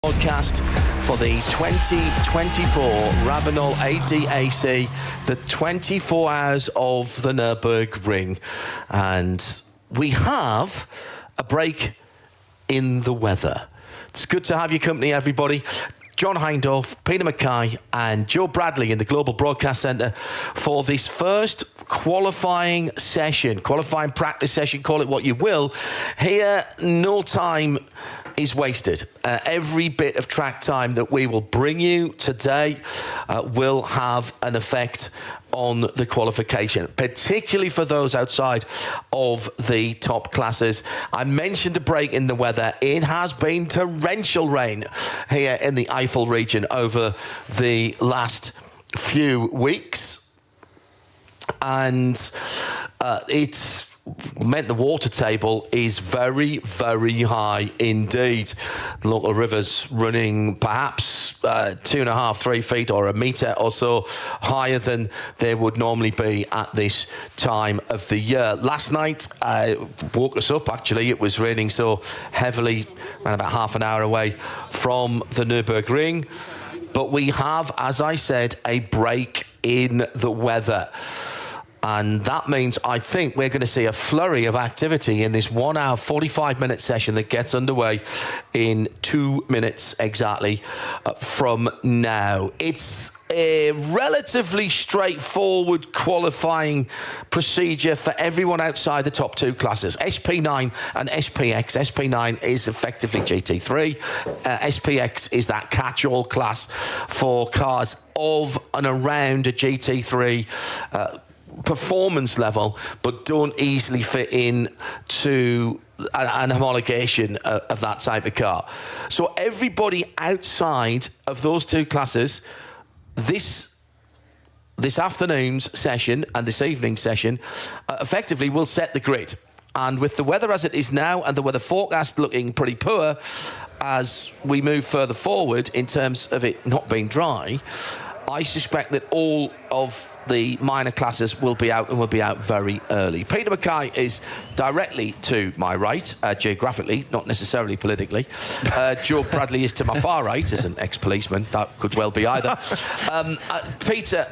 Podcast for the 2024 RAVENOL ADAC, the 24 hours of the Nürburgring. And we have a break in the weather. It's good to have your company, everybody. John Hindorf, Peter Mackay and Joe Bradley in the Global Broadcast Centre for this first qualifying session, qualifying practice session, call it what you will. Here, no time is wasted. Every bit of track time that we will bring you today will have an effect on the qualification, particularly for those outside of the top classes. I mentioned a break in the weather. It has been torrential rain here in the Eifel region over the last few weeks, and it's meant the water table is very, very high indeed. The local rivers running perhaps 2.5, 3 feet or a metre or so higher than they would normally be at this time of the year. Last night woke us up, actually. It was raining so heavily, around about half an hour away from the Nürburgring. But we have, as I said, a break in the weather. And that means I think we're going to see a flurry of activity in this 1 hour, 45-minute session that gets underway in 2 minutes exactly from now. It's a relatively straightforward qualifying procedure for everyone outside the top two classes, SP9 and SPX. SP9 is effectively GT3. SPX is that catch-all class for cars of and around a GT3 performance level, but don't easily fit in to an homologation of that type of car. So everybody outside of those two classes, this afternoon's session and this evening's session effectively will set the grid. And with the weather as it is now and the weather forecast looking pretty poor as we move further forward in terms of it not being dry, I suspect that all of the minor classes will be out and will be out very early. Peter Mackay is directly to my right, geographically, not necessarily politically. Joe Bradley is to my far right, as an ex-policeman. That could well be either. Peter,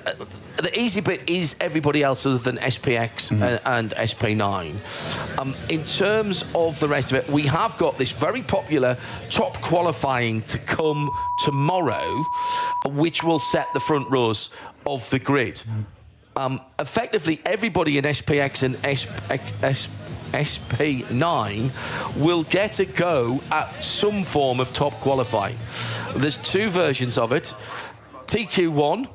the easy bit is everybody else other than SPX and SP9. In terms of the rest of it, we have got this very popular top qualifying to come tomorrow, which will set the front rows of the grid. Effectively, everybody in SPX and SP9 will get a go at some form of top qualifying. There's two versions of it, TQ1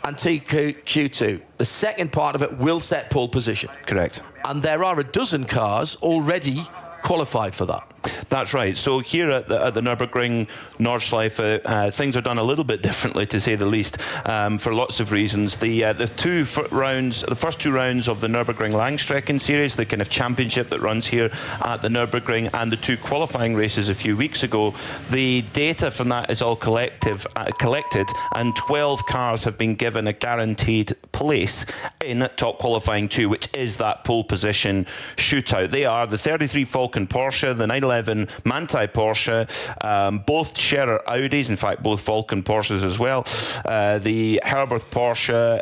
and TQ2. The second part of it will set pole position. Correct. And there are a dozen cars already qualified for that. That's right. So here at the Nürburgring, Nordschleife, things are done a little bit differently, to say the least, for lots of reasons. The first two rounds of the Nürburgring Langstrecken series, the kind of championship that runs here at the Nürburgring, and the two qualifying races a few weeks ago, the data from that is all collected, and 12 cars have been given a guaranteed place in top qualifying 2, which is that pole position shootout. They are the 33 Falcon Porsche, the 911 Manthey Porsche, both Scherer Audis, in fact both Falcon Porsches as well, the Herberth Porsche,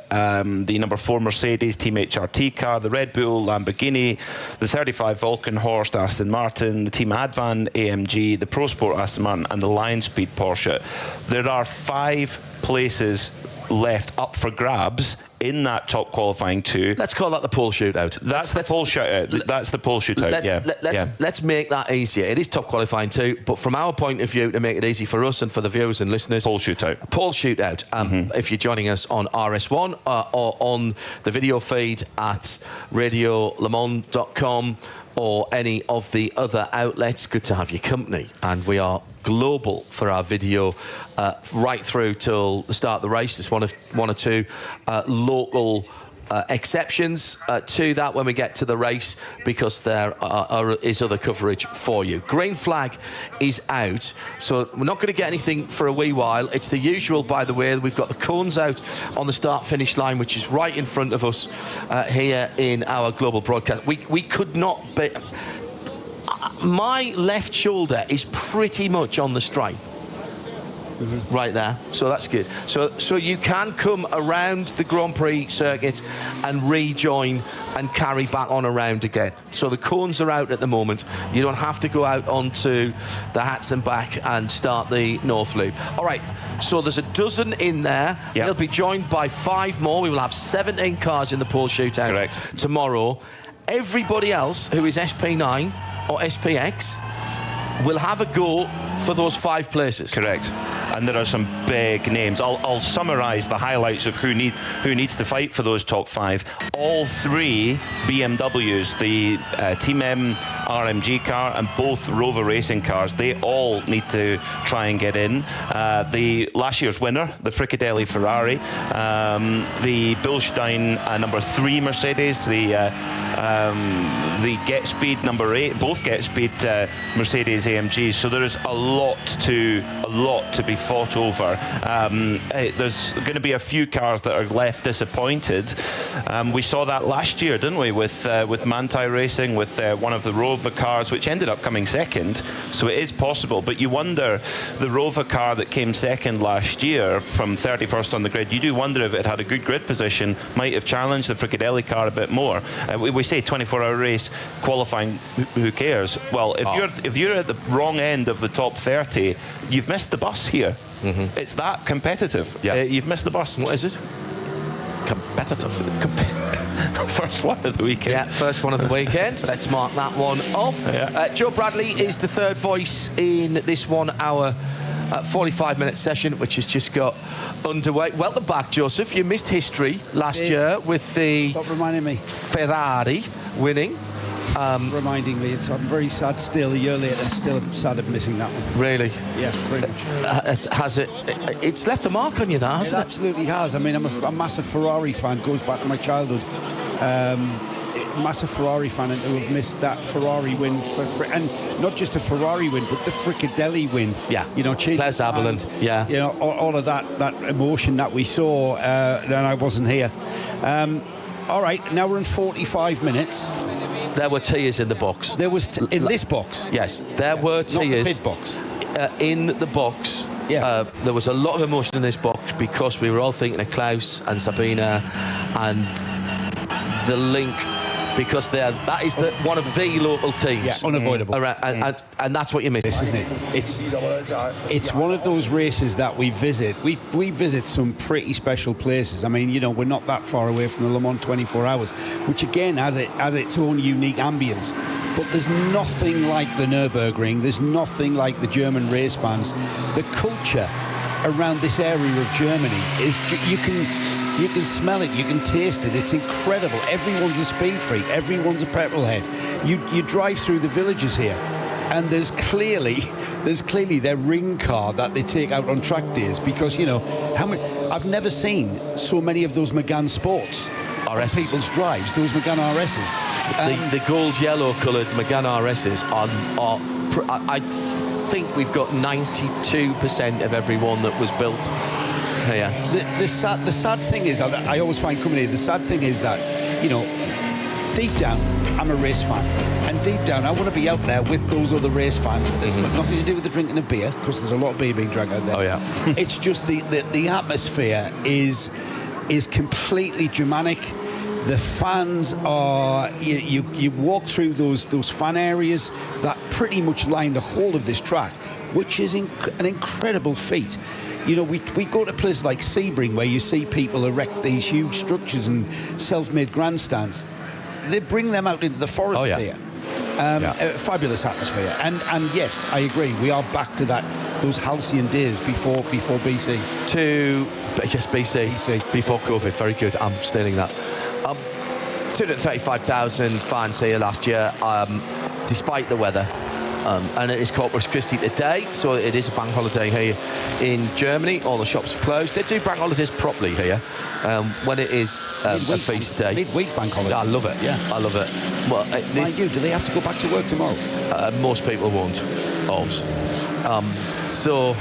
the number 4 Mercedes Team HRT car, the Red Bull Lamborghini, the 35 Vulcanhorst Aston Martin, the Team Advan AMG, the Pro Sport Aston Martin and the Lion Speed Porsche. There are 5 places left up for grabs in that top qualifying 2. Let's call that the pole shootout. That's the pole shootout. That's the pole shootout, Let's make that easier. It is top qualifying 2, but from our point of view, to make it easy for us and for the viewers and listeners, pole shootout. Pole shootout. If you're joining us on RS1 or on the video feed at radiolemans.com or any of the other outlets, good to have your company. And we are global for our video right through till the start of the race. There's one or two local exceptions to that when we get to the race, because there is other coverage for you. Green flag is out, so we're not going to get anything for a wee while. It's the usual, by the way. We've got the cones out on the start-finish line, which is right in front of us here in our global broadcast. We could not be... My left shoulder is pretty much on the straight. right there. So that's good. So you can come around the Grand Prix circuit and rejoin and carry back on around again. So the cones are out at the moment. You don't have to go out onto the Hats and back and start the North Loop. All right. So there's a dozen in there. Yep. They'll be joined by 5 more. We will have 17 cars in the pole shootout Correct. tomorrow. Everybody else who is SP9 or SPX will have a go for those 5 places. Correct. And there are some big names. I'll summarise the highlights of who needs to fight for those top 5. All 3 BMWs, the Team M RMG car and both Rover racing cars, they all need to try and get in. The last year's winner, the Fricadelli Ferrari, the Bilstein number 3 Mercedes, the Get Speed number 8, both Get Speed Mercedes-AMGs. So there is a lot to be fought over. There's going to be a few cars that are left disappointed. We saw that last year, didn't we, with Manti Racing, with one of the Rover cars, which ended up coming second. So it is possible. But you wonder, the Rover car that came second last year from 31st on the grid, you do wonder if it had a good grid position, might have challenged the Fricadelli car a bit more. We say 24-hour race qualifying, who cares? Well, if you're at the wrong end of the top 30, you've missed the bus here. It's that competitive. Yeah. You've missed the bus. What is it? Competitive. First one of the weekend. Yeah, first one of the weekend. Let's mark that one off. Yeah. Joe Bradley is the third voice in this 1 hour 45-minute session, which has just got underway. Welcome back, Joseph. You missed history last year with the Stop reminding me. Ferrari winning. Reminding me. I'm very sad still, a year later, still sad of missing that one. Really? Yeah, very much. Has it? It's left a mark on you, that, hasn't It absolutely has. I mean, I'm a massive Ferrari fan, goes back to my childhood. Massive Ferrari fan, and to have missed that Ferrari win and not just a Ferrari win, but the Fricadelli win. Yeah, you know, Claire Sutherland. Yeah, you know, all of that emotion that we saw. Then I wasn't here. All right, now we're in 45 minutes. There were tears in the box. There was in this box. Yes, there were tears. Not the mid box. In the box. Yeah. There was a lot of emotion in this box because we were all thinking of Klaus and Sabina and the link, because that is one of the local teams. Yeah, unavoidable. And that's what you miss, isn't it? It's one of those races that we visit. We visit some pretty special places. I mean, you know, we're not that far away from the Le Mans 24 Hours, which again has its own unique ambience. But there's nothing like the Nürburgring. There's nothing like the German race fans. The culture around this area of Germany is you can smell it, you can taste it. It's incredible. Everyone's a speed freak. Everyone's a petrol head. You drive through the villages here, and there's clearly their ring car that they take out on track days, because you know I've never seen so many of those Megane Sports. RSs. People's drives, those Megane RSs. The gold-yellow coloured Megane RSs are I think we've got 92% of every one that was built here. The sad thing is, I always find coming here, the sad thing is that, you know, deep down, I'm a race fan. And deep down, I want to be out there with those other race fans. It's got nothing to do with the drinking of beer, because there's a lot of beer being drank out there. Oh, yeah. It's just the atmosphere is completely Germanic. The fans are, you walk through those fan areas that pretty much line the whole of this track, which is an incredible feat. You know, we go to places like Sebring, where you see people erect these huge structures and self-made grandstands. They bring them out into the forest here. A fabulous atmosphere. And yes, I agree, we are back to those halcyon days before BC. BC. Before COVID. Very good. I'm stealing that. 235,000 fans here last year, despite the weather. And it is Corpus Christi today, so it is a bank holiday here in Germany. All the shops are closed. They do bank holidays properly here when it is a feast day. Midweek bank holiday. I love it. Yeah, I love it. Well, Mind you, do they have to go back to work tomorrow? Most people won't. So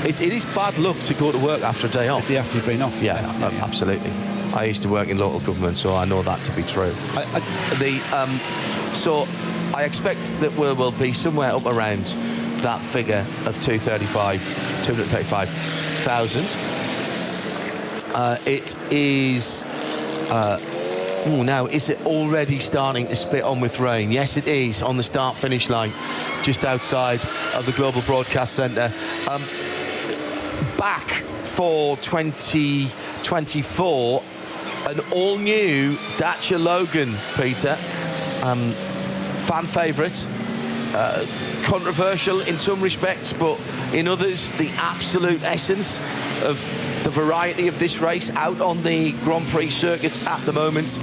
it is bad luck to go to work after a day off. After you've been off. Yeah, absolutely. I used to work in local government, so I know that to be true. So I expect that we will be somewhere up around that figure of 235,000. It is... now, is it already starting to spit on with rain? Yes, it is, on the start-finish line, just outside of the Global Broadcast Centre. Back for 2024, an all-new Dacia Logan, Peter. Fan favourite. Controversial in some respects, but in others, the absolute essence of the variety of this race out on the Grand Prix circuits at the moment.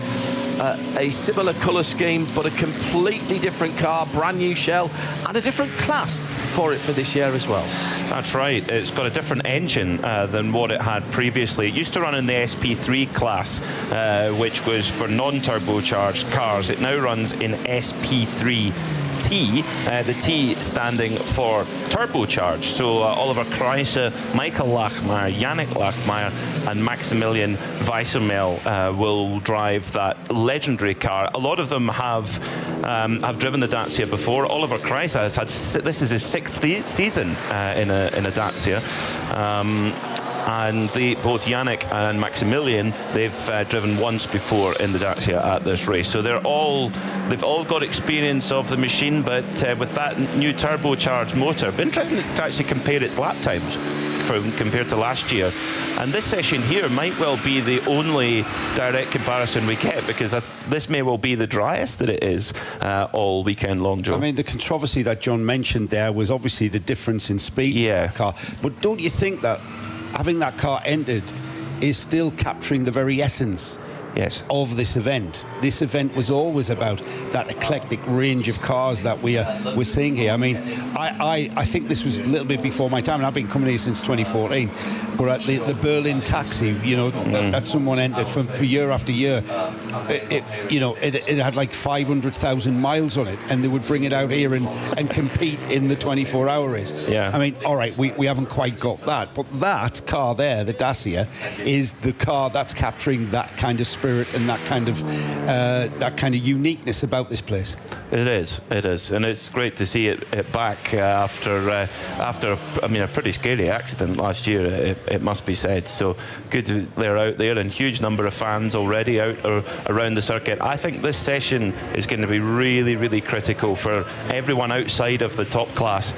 A similar colour scheme, but a completely different car, brand new shell, and a different class for it for this year as well. That's right. It's got a different engine than what it had previously. It used to run in the SP3 class, which was for non-turbocharged cars. It now runs in SP3T, the T standing for turbocharged. So Oliver Kreise, Michael Lachmeyer, Yannick Lachmeyer and Maximilian Weissermel will drive that legendary car. A lot of them have driven the Dacia before. Oliver Kreise has had, this is his 6th season in a Dacia. And both Yannick and Maximilian, they've driven once before in the Dacia at this race. So they've all got experience of the machine, but with that new turbocharged motor, it'd be interesting to actually compare its lap times compared to last year. And this session here might well be the only direct comparison we get, because this may well be the driest that it is all weekend long, Joe. I mean, the controversy that John mentioned there was obviously the difference in speed in the car. But don't you think that having that car entered is still capturing the very essence of this event? This event was always about that eclectic range of cars that we're seeing here. I mean, I think this was a little bit before my time, and I've been coming here since 2014. But at the Berlin Taxi, that someone entered for year after year, it had like 500,000 miles on it, and they would bring it out here and compete in the 24-hour race. I mean, all right, we haven't quite got that, but that car there, the Dacia, is the car that's capturing that kind of spirit and that kind of uniqueness about this place. It is, and it's great to see it back after a pretty scary accident last year. It must be said. So good they're out there, and huge number of fans already out around the circuit. I think this session is going to be really, really critical for everyone outside of the top class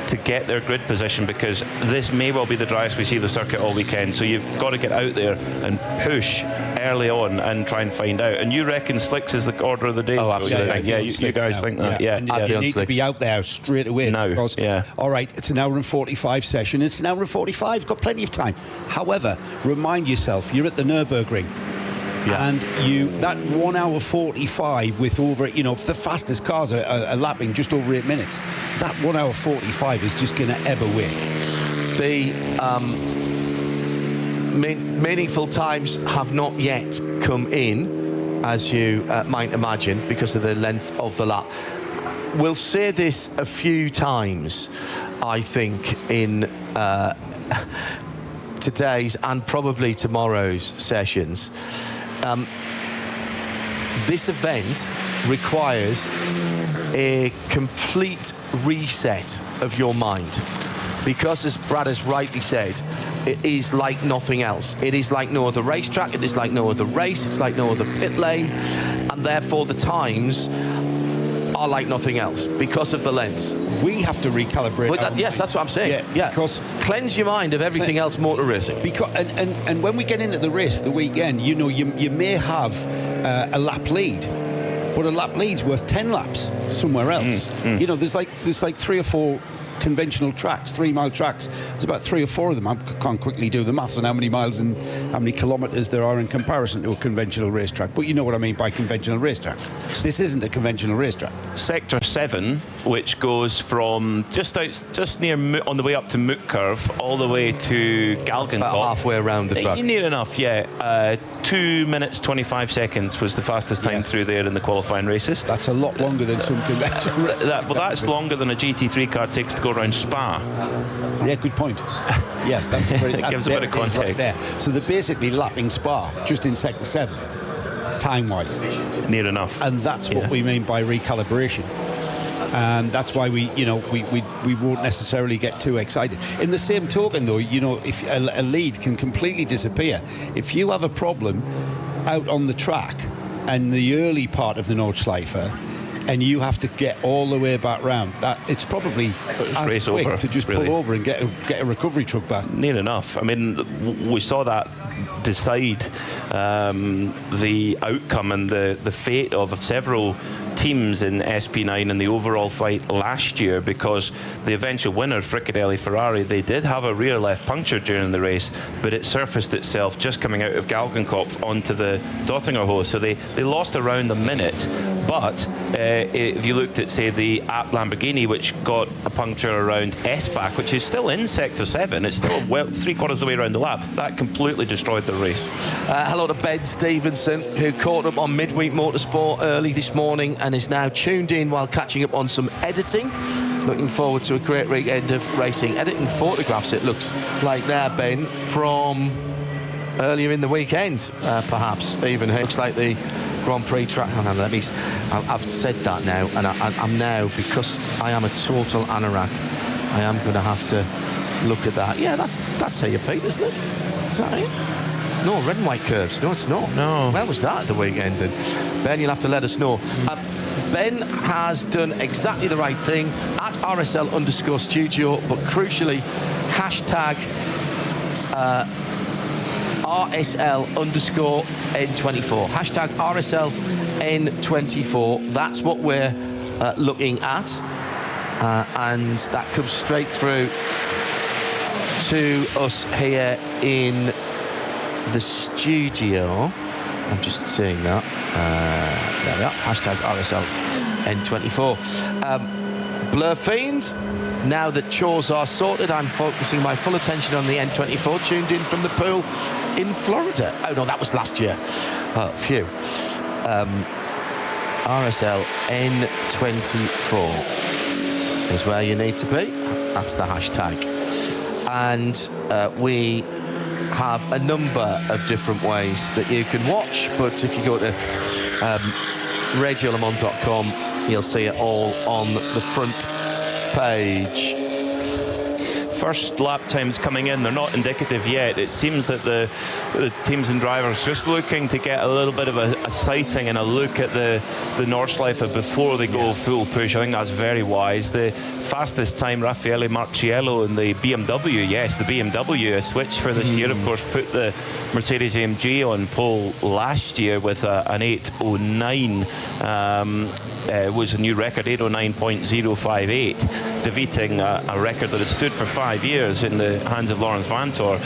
to get their grid position, because this may well be the driest we see the circuit all weekend. So you've got to get out there and push early on and try and find out. And you reckon slicks is the order of the day? Oh, absolutely. You guys think that? You need to be out there straight away now. Because, all right, it's an hour and 45 session. It's an hour and 45. Got plenty of time. However, remind yourself, you're at the Nürburgring. And that 1 hour 45 with over, if the fastest cars are lapping just over 8 minutes, that 1 hour 45 is just going to ebb away. The meaningful times have not yet come in, as you might imagine, because of the length of the lap. We'll say this a few times, I think, in today's and probably tomorrow's sessions. This event requires a complete reset of your mind, because, as Brad has rightly said, it is like nothing else. It is like no other racetrack, it is like no other race, it's like no other pit lane, and therefore the times are like nothing else because of the lengths. We have to recalibrate. Yes, that's what I'm saying. Yeah. Because cleanse your mind of everything else motor racing. Because and when we get into the race the weekend, you may have a lap lead, but a lap lead's worth 10 laps somewhere else. There's like 3 or 4 conventional tracks, 3-mile tracks. There's about 3 or 4 of them. I can't quickly do the maths on how many miles and how many kilometres there are in comparison to a conventional racetrack. But you know what I mean by conventional racetrack. This isn't a conventional racetrack. Sector 7, which goes from just near on the way up to Mutkirch all the way to Galgenkopf. About halfway around the track. Near enough, 2 minutes 25 seconds was the fastest time through there in the qualifying races. That's a lot longer than some conventional races. That's longer than a GT3 car takes to go around Spa. Yeah, good point. Yeah, that's a very, it gives a bit of context. Right there. So they're basically lapping Spa just in sector 7, time-wise. Near enough. And that's what we mean by recalibration. That's why we won't necessarily get too excited. In the same token, though, if a lead can completely disappear, if you have a problem out on the track and the early part of the Nordschleife, and you have to get all the way back round, that it's probably as quick over, to just really. pull over and get a recovery truck back. Near enough. I mean, we saw that decide the outcome and the fate of several teams in SP9 in the overall fight last year, because the eventual winner, Fricadelli Ferrari, they did have a rear left puncture during the race, but it surfaced itself just coming out of Galgenkopf onto the Dottingerhose, so they lost around a minute. But if you looked at, say, the App Lamborghini, which got a puncture around S-Back, which is still in Sector 7, it's still well 3/4 of the way around the lap, that completely destroyed the race. Hello to Ben Stevenson, who caught up on Midweek Motorsport early this morning and is now tuned in while catching up on some editing. Looking forward to a great weekend of racing. Editing photographs, it looks like there, Ben, from earlier in the weekend, perhaps even. It looks like the Grand Prix track. Hang on, I've said that now, and I'm now, because I am a total anorak, I am going to have to look at that. Yeah, that's how you paint, isn't it? Is that it? No, red and white curves. No, it's not. No. Where was that at the weekend then? Ben, you'll have to let us know. Ben has done exactly the right thing at RSL_studio, but crucially, hashtag RSL_N24. Hashtag RSLN24. That's what we're looking at. And that comes straight through to us here in the studio. I'm just seeing that. There we are. Hashtag RSLN24. Blur Fiend. Now that chores are sorted, I'm focusing my full attention on the N24, tuned in from the pool in Florida. Oh, no, that was last year. Phew. RSL N24 is where you need to be. That's the hashtag. And we have a number of different ways that you can watch, but if you go to radiolemans.com, you'll see it all on the front page. First lap times coming in, they're not indicative yet. It seems that the teams and drivers just looking to get a little bit of a sighting and a look at the Nordschleife before they go full push. I think that's very wise. The fastest time, Raffaele Marciello in the BMW. Yes, the BMW, a switch for this year, of course, put the Mercedes-AMG on pole last year with an 8:09. Was a new record, 8:09.058, defeating a record that had stood for 5 years in the hands of Lawrence Vantor.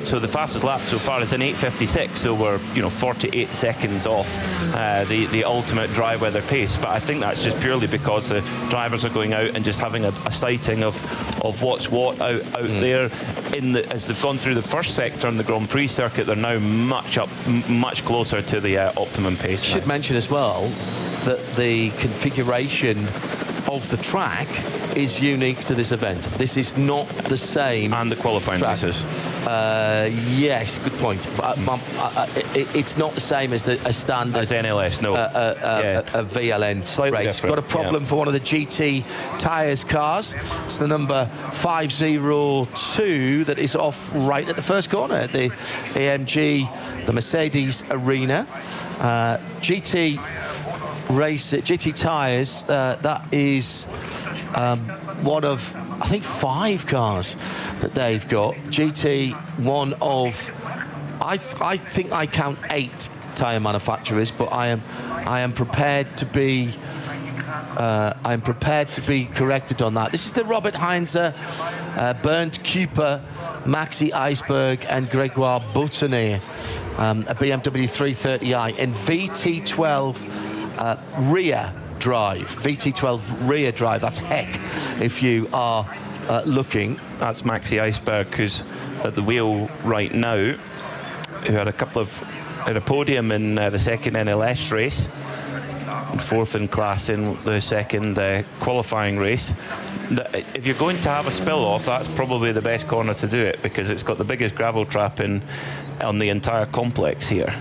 So the fastest lap so far is an 8:56, so we're 48 seconds off the ultimate dry weather pace. But I think that's just purely because the drivers are going out and just having a sighting of what's what out there. As they've gone through the first sector on the Grand Prix circuit, they're now much closer to the optimum pace. Should mention as well that the configuration of the track is unique to this event. This is not the same. And the qualifying races. Yes, good point. It's not the same as a standard. As NLS, no. A VLN Slightly race. different. Got a problem for one of the GT tyres cars. It's the number 502 that is off right at the first corner at the AMG, the Mercedes Arena. GT tyres, that is one of, I think, 5 cars that they've got. GT, one of, I think I count 8 tyre manufacturers, but I am prepared to be corrected on that. This is the Robert Heinze, Bernd Kuiper, Maxi Iceberg and Gregoire Boutonnier, a BMW 330i in VT12 rear drive. VT12 rear drive, that's heck if you are looking. That's Maxi Iceberg, who's at the wheel right now, who had a podium in the second NLS race and 4th in class in the second qualifying race. If you're going to have a spill off, that's probably the best corner to do it, because it's got the biggest gravel trap on the entire complex here.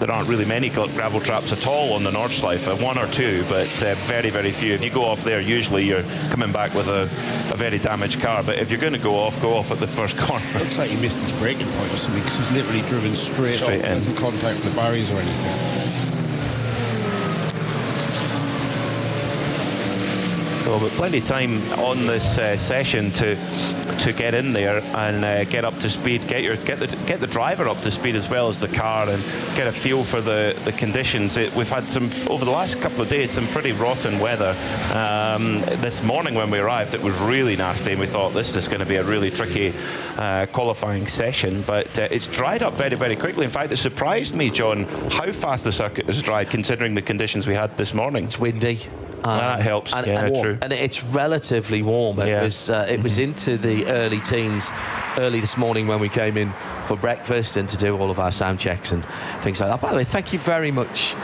there aren't really many gravel traps at all on the Nordschleife, one or two, but very, very few. If you go off there, usually you're coming back with a very damaged car, but if you're going to go off at the first corner. Looks like he missed his braking point or something, because he's literally driven straight off. He hasn't contacted the barriers or anything. So, but plenty of time on this session to get in there and get up to speed, get the driver up to speed as well as the car, and get a feel for the conditions. We've had over the last couple of days, some pretty rotten weather. This morning when we arrived, it was really nasty, and we thought this is going to be a really tricky qualifying session. But it's dried up very, very quickly. In fact, it surprised me, John, how fast the circuit has dried, considering the conditions we had this morning. It's windy. That helps. And, yeah, true. And it's relatively warm. It was into the early teens early this morning when we came in for breakfast and to do all of our sound checks and things like that. By the way, thank you very much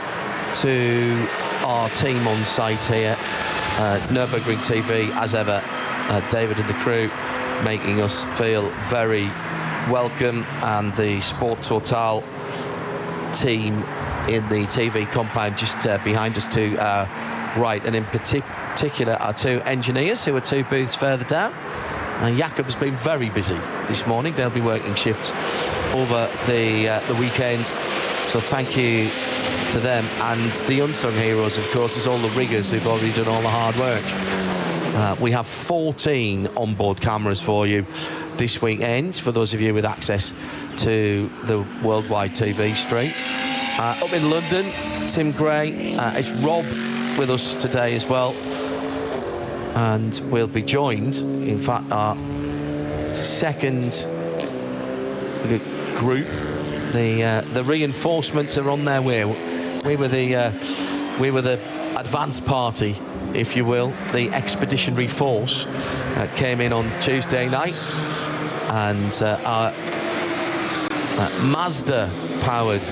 to our team on site here, Nürburgring TV, as ever, David and the crew, making us feel very welcome, and the Sport Total team in the TV compound just behind us to right, and in particular our two engineers who are two booths further down. Jakob's been very busy this morning. They'll be working shifts over the weekend, so thank you to them. And the unsung heroes, of course, is all the riggers who've already done all the hard work. We have 14 onboard cameras for you this weekend, for those of you with access to the worldwide TV stream. Up in London, Tim Gray, it's Rob with us today as well, and we'll be joined, in fact, our second group, the reinforcements are on their way. We were the advance party, if you will. The expeditionary force came in on Tuesday night, and our Mazda powered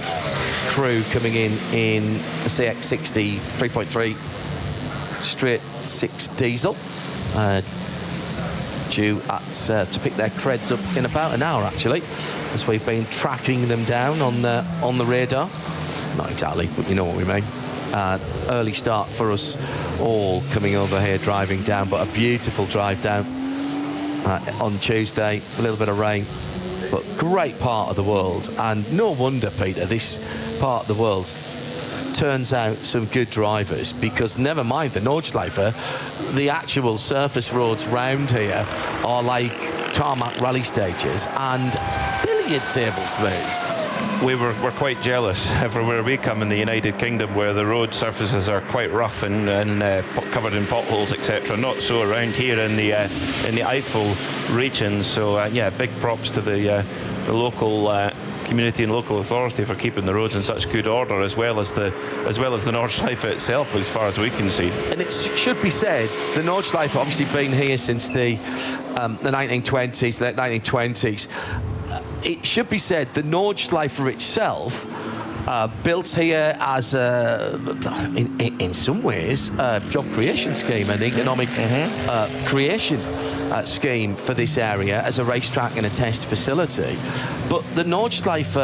crew coming in a CX-60 3.3 straight 6 diesel, due to pick their creds up in about an hour, actually, as we've been tracking them down on the radar. Not exactly, but you know what we mean. Early start for us all coming over here, driving down, but a beautiful drive down on Tuesday. A little bit of rain, but great part of the world, and no wonder, Peter, this part of the world turns out some good drivers, because never mind the Nordschleife, the actual surface roads round here are like tarmac rally stages and billiard table smooth. We're quite jealous everywhere we come in the United Kingdom, where the road surfaces are quite rough and covered in potholes, etc. Not so around here in the Eifel region. So yeah, big props to the local community and local authority for keeping the roads in such good order, as well as the Nordschleife itself, as far as we can see. And it should be said, the Nordschleife obviously been here since the 1920s, late 1920s. It should be said, the Nordschleife itself, built here as in some ways, a job creation scheme, an economic creation scheme for this area as a racetrack and a test facility. But the Nordschleife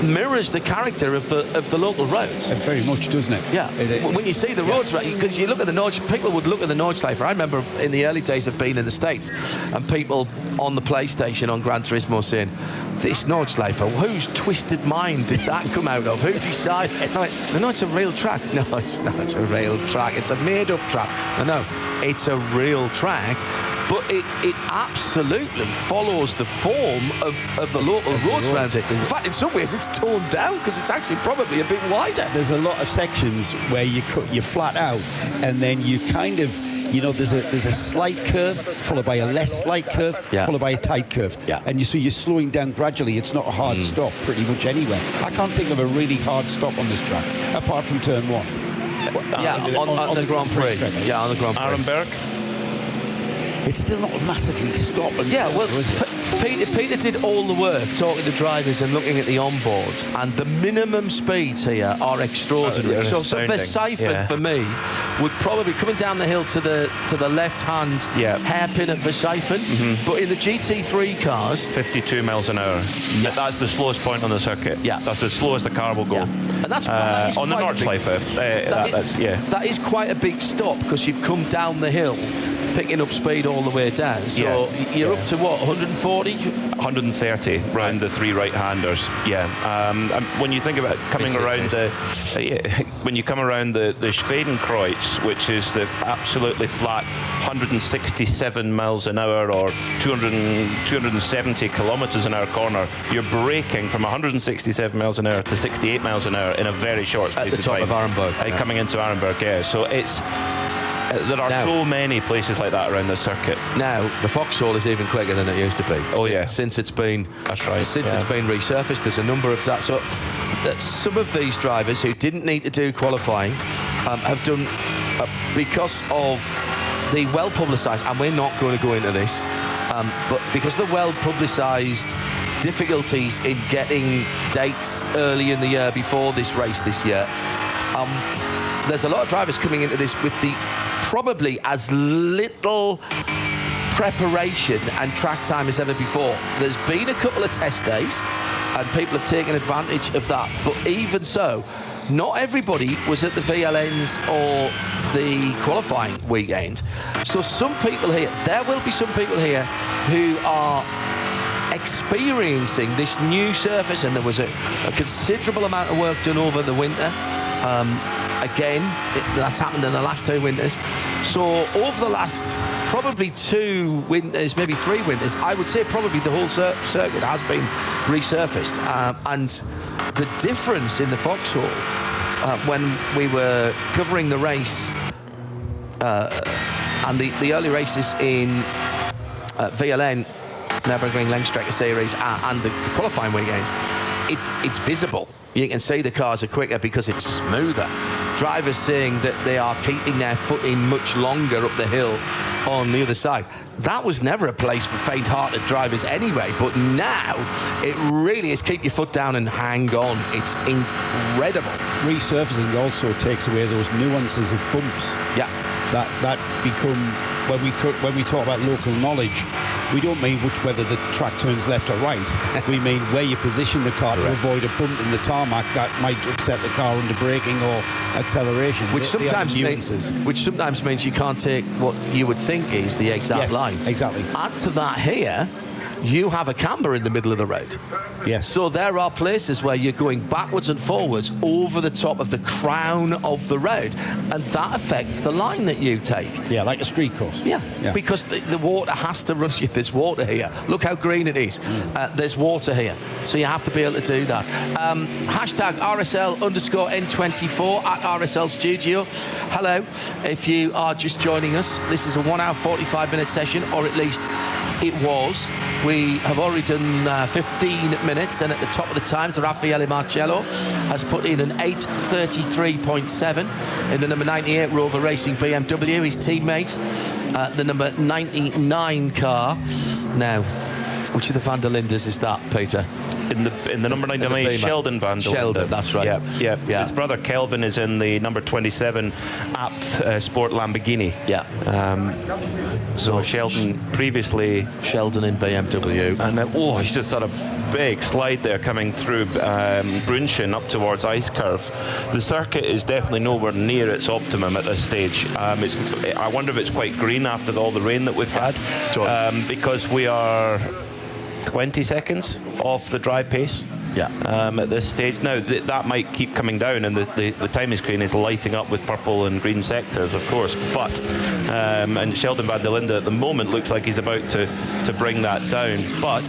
mirrors the character of the local roads. Very much, doesn't it? Yeah. When you see the roads, because you look at the Nordschleife, people would look at the Nordschleife. I remember in the early days of being in the States, and people on the PlayStation on Gran Turismo saying, "This Nordschleife, whose twisted mind did that come out of? Who decided?" No, it's a real track. No, it's not a real track. It's a made-up track. No, it's a real track. But it absolutely follows the form of the local roads around it. In fact, in some ways, it's toned down, because it's actually probably a bit wider. There's a lot of sections where you flat out, and then you kind of, there's a slight curve followed by a less slight curve, followed by a tight curve. Yeah. And so you're slowing down gradually. It's not a hard stop pretty much anywhere. I can't think of a really hard stop on this track, apart from turn 1. On the Grand Prix. Yeah, on the Grand Prix. Arenberg. it's still not massively stopping. Yeah, well, is it? Peter did all the work talking to drivers and looking at the onboard, and the minimum speeds here are extraordinary. So Verstappen for me would probably coming down the hill to the left-hand hairpin at Verstappen, but in the GT3 cars, 52 miles an hour. Yeah. That's the slowest point on the circuit. Yeah, that's the slowest the car will go. Yeah. And that is on the Nordschleife. That is quite a big stop because you've come down the hill, picking up speed all the way down. So you're up to what, 140? 130 round the three right-handers. Yeah. When you think about coming around when you come around the Schwedenkreuz, which is the absolutely flat 167 miles an hour or 270 kilometers an hour corner, you're braking from 167 miles an hour to 68 miles an hour in a very short space of time. At the top of Arenberg. Coming into Arenberg, So it's... there are so many places like that around the circuit. Now, the Vauxhall is even quicker than it used to be. Oh, yeah. Since it's been... That's right. Since it's been resurfaced, there's a number of that. So some of these drivers who didn't need to do qualifying have done, because of the well-publicised, and we're not going to go into this, but because the well-publicised difficulties in getting dates early in the year before this race this year, there's a lot of drivers coming into this with probably as little preparation and track time as ever before. There's been a couple of test days and people have taken advantage of that, but even so, not everybody was at the VLNs or the qualifying weekend. So some people here, there will be some people here who are experiencing this new surface, and there was a considerable amount of work done over the winter. Again, that's happened in the last 2 winters. So over the last probably 2 winters, maybe 3 winters, I would say probably the whole circuit has been resurfaced. And the difference in the Vauxhall, when we were covering the race and the early races in VLN, Nürburgring Langstrecke Series, and the qualifying weekend, it's visible. You can see the cars are quicker because it's smoother. Drivers saying that they are keeping their footing much longer up the hill on the other side. That was never a place for faint-hearted drivers anyway, but now it really is keep your foot down and hang on. It's incredible. Resurfacing also takes away those nuances of bumps. Yeah. That become, when we talk about local knowledge, we don't mean whether the track turns left or right. We mean where you position the car to avoid a bump in the tarmac that might upset the car under braking or acceleration. Which sometimes means you can't take what you would think is the exact line. Exactly. Add to that here, you have a camber in the middle of the road. Yes. So there are places where you're going backwards and forwards over the top of the crown of the road, and that affects the line that you take. Yeah, like a street course. Yeah. Because the water has to run. There's water here. Look how green it is. There's water here. So you have to be able to do that. Hashtag RSL_N24 at RSL Studio. Hello. If you are just joining us, this is a 1 hour 45-minute session, or at least it was. We have already done 15 minutes, and at the top of the times, Raffaele Marcello has put in an 8:33.7 in the number 98 Rover Racing BMW. His teammate, the number 99 car. Now, which of the Van der Lindes is that, Peter? In the number 99, Sheldon Van der Linde. Sheldon, that's right. Yeah. His brother Kelvin is in the number 27 Abt Sport Lamborghini. Yeah. So Sheldon previously... Sheldon in BMW. And he's just had a big slide there coming through Brunchen up towards Ice Curve. The circuit is definitely nowhere near its optimum at this stage. I wonder if it's quite green after all the rain that we've had. Because we are 20 seconds off the dry pace. Yeah. At this stage. Now, that might keep coming down, and the timing screen is lighting up with purple and green sectors, of course. But, and Sheldon Van der Linde at the moment looks like he's about to bring that down. But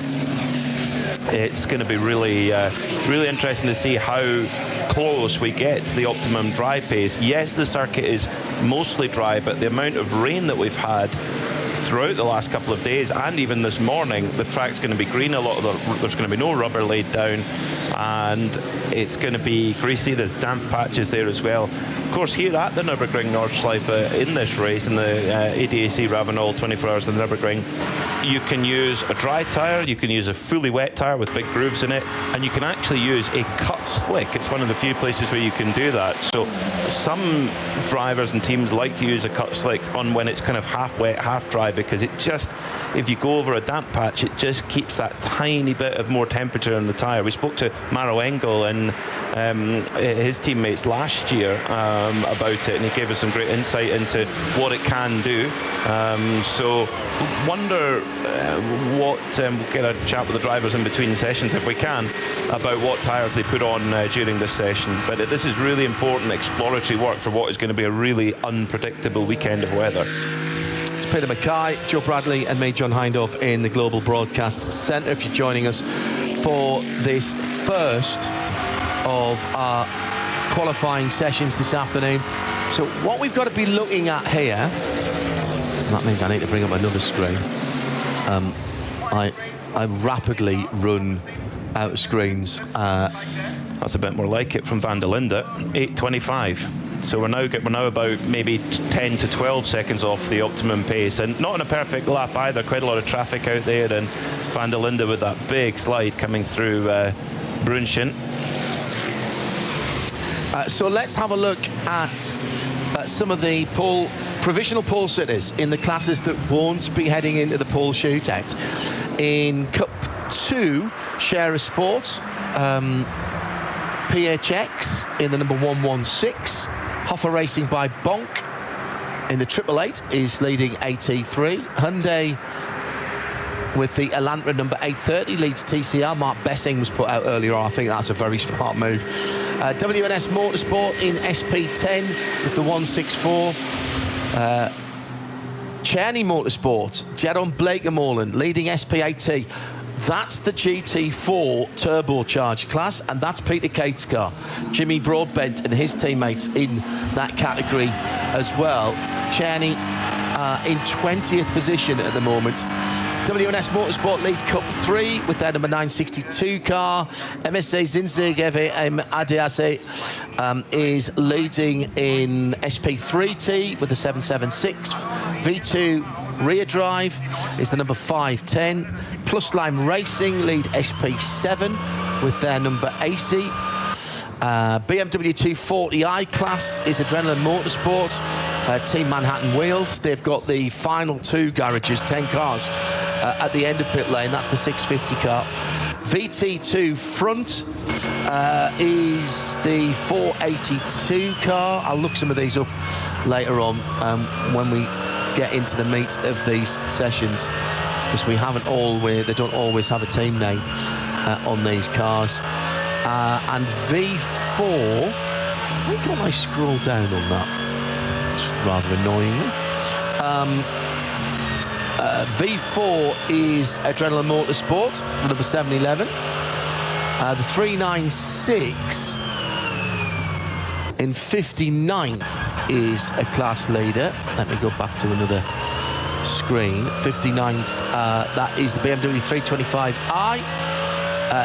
it's going to be really interesting to see how close we get to the optimum dry pace. Yes, the circuit is mostly dry, but the amount of rain that we've had throughout the last couple of days, and even this morning, the track's going to be green. There's going to be no rubber laid down, and it's going to be greasy. There's damp patches there as well. course, here at the Nürburgring Nordschleife in this race, in the ADAC RAVENOL 24 Hours in the Nürburgring, you can use a dry tyre, you can use a fully wet tyre with big grooves in it, and you can actually use a cut slick. It's one of the few places where you can do that. So some drivers and teams like to use a cut slick on when it's kind of half wet, half dry, because it just, if you go over a damp patch, it just keeps that tiny bit of more temperature in the tyre. We spoke to Maro Engel and his teammates last year about it, and he gave us some great insight into what it can do. So wonder we'll get a chat with the drivers in between sessions if we can about what tyres they put on during this session. But this is really important exploratory work for what is going to be a really unpredictable weekend of weather. It's Peter Mackay, Joe Bradley and me, John Hindhaugh, in the Global Broadcast Centre. If you're joining us for this first of our qualifying sessions this afternoon. So what we've got to be looking at here, that means I need to bring up another screen. I rapidly run out of screens. That's a bit more like it from Van der Linde, 8:25. So we're now about maybe 10 to 12 seconds off the optimum pace, and not in a perfect lap either. Quite a lot of traffic out there, and Van der Linde with that big slide coming through Brunchen. So let's have a look at some of the provisional pole sitters in the classes that won't be heading into the pole shootout. In Cup 2, Share a Sport, PHX in the number 116. Hoffa Racing by Bonk in the 888 is leading AT3. Hyundai with the Elantra number 830 leads TCR. Mark Bessing was put out earlier on. I think that's a very smart move. WNS Motorsport in SP10 with the 164. Czerny Motorsport, Jadon Blakemolen leading SP8T. That's the GT4 turbocharged class, and that's Peter Cate's car. Jimmy Broadbent and his teammates in that category as well. Czerny in 20th position at the moment. WNS Motorsport leads Cup 3 with their number 962 car. MSC Zinzig EVM ADAC is leading in SP3T with the 776. V2 rear drive is the number 510. Plus Lime Racing lead SP7 with their number 80. BMW 240i class is Adrenaline Motorsport, Team Manhattan Wheels. They've got the final 2 garages, 10 cars at the end of pit lane. That's the 650 car. VT2 front is the 482 car. I'll look some of these up later on when we get into the meat of these sessions, because they don't always have a team name on these cars. And V4, why can't I scroll down on that? It's rather annoying. V4 is Adrenaline Motorsport, the number 711. The 396 in 59th is a class leader. Let me go back to another screen. 59th, that is the BMW 325i.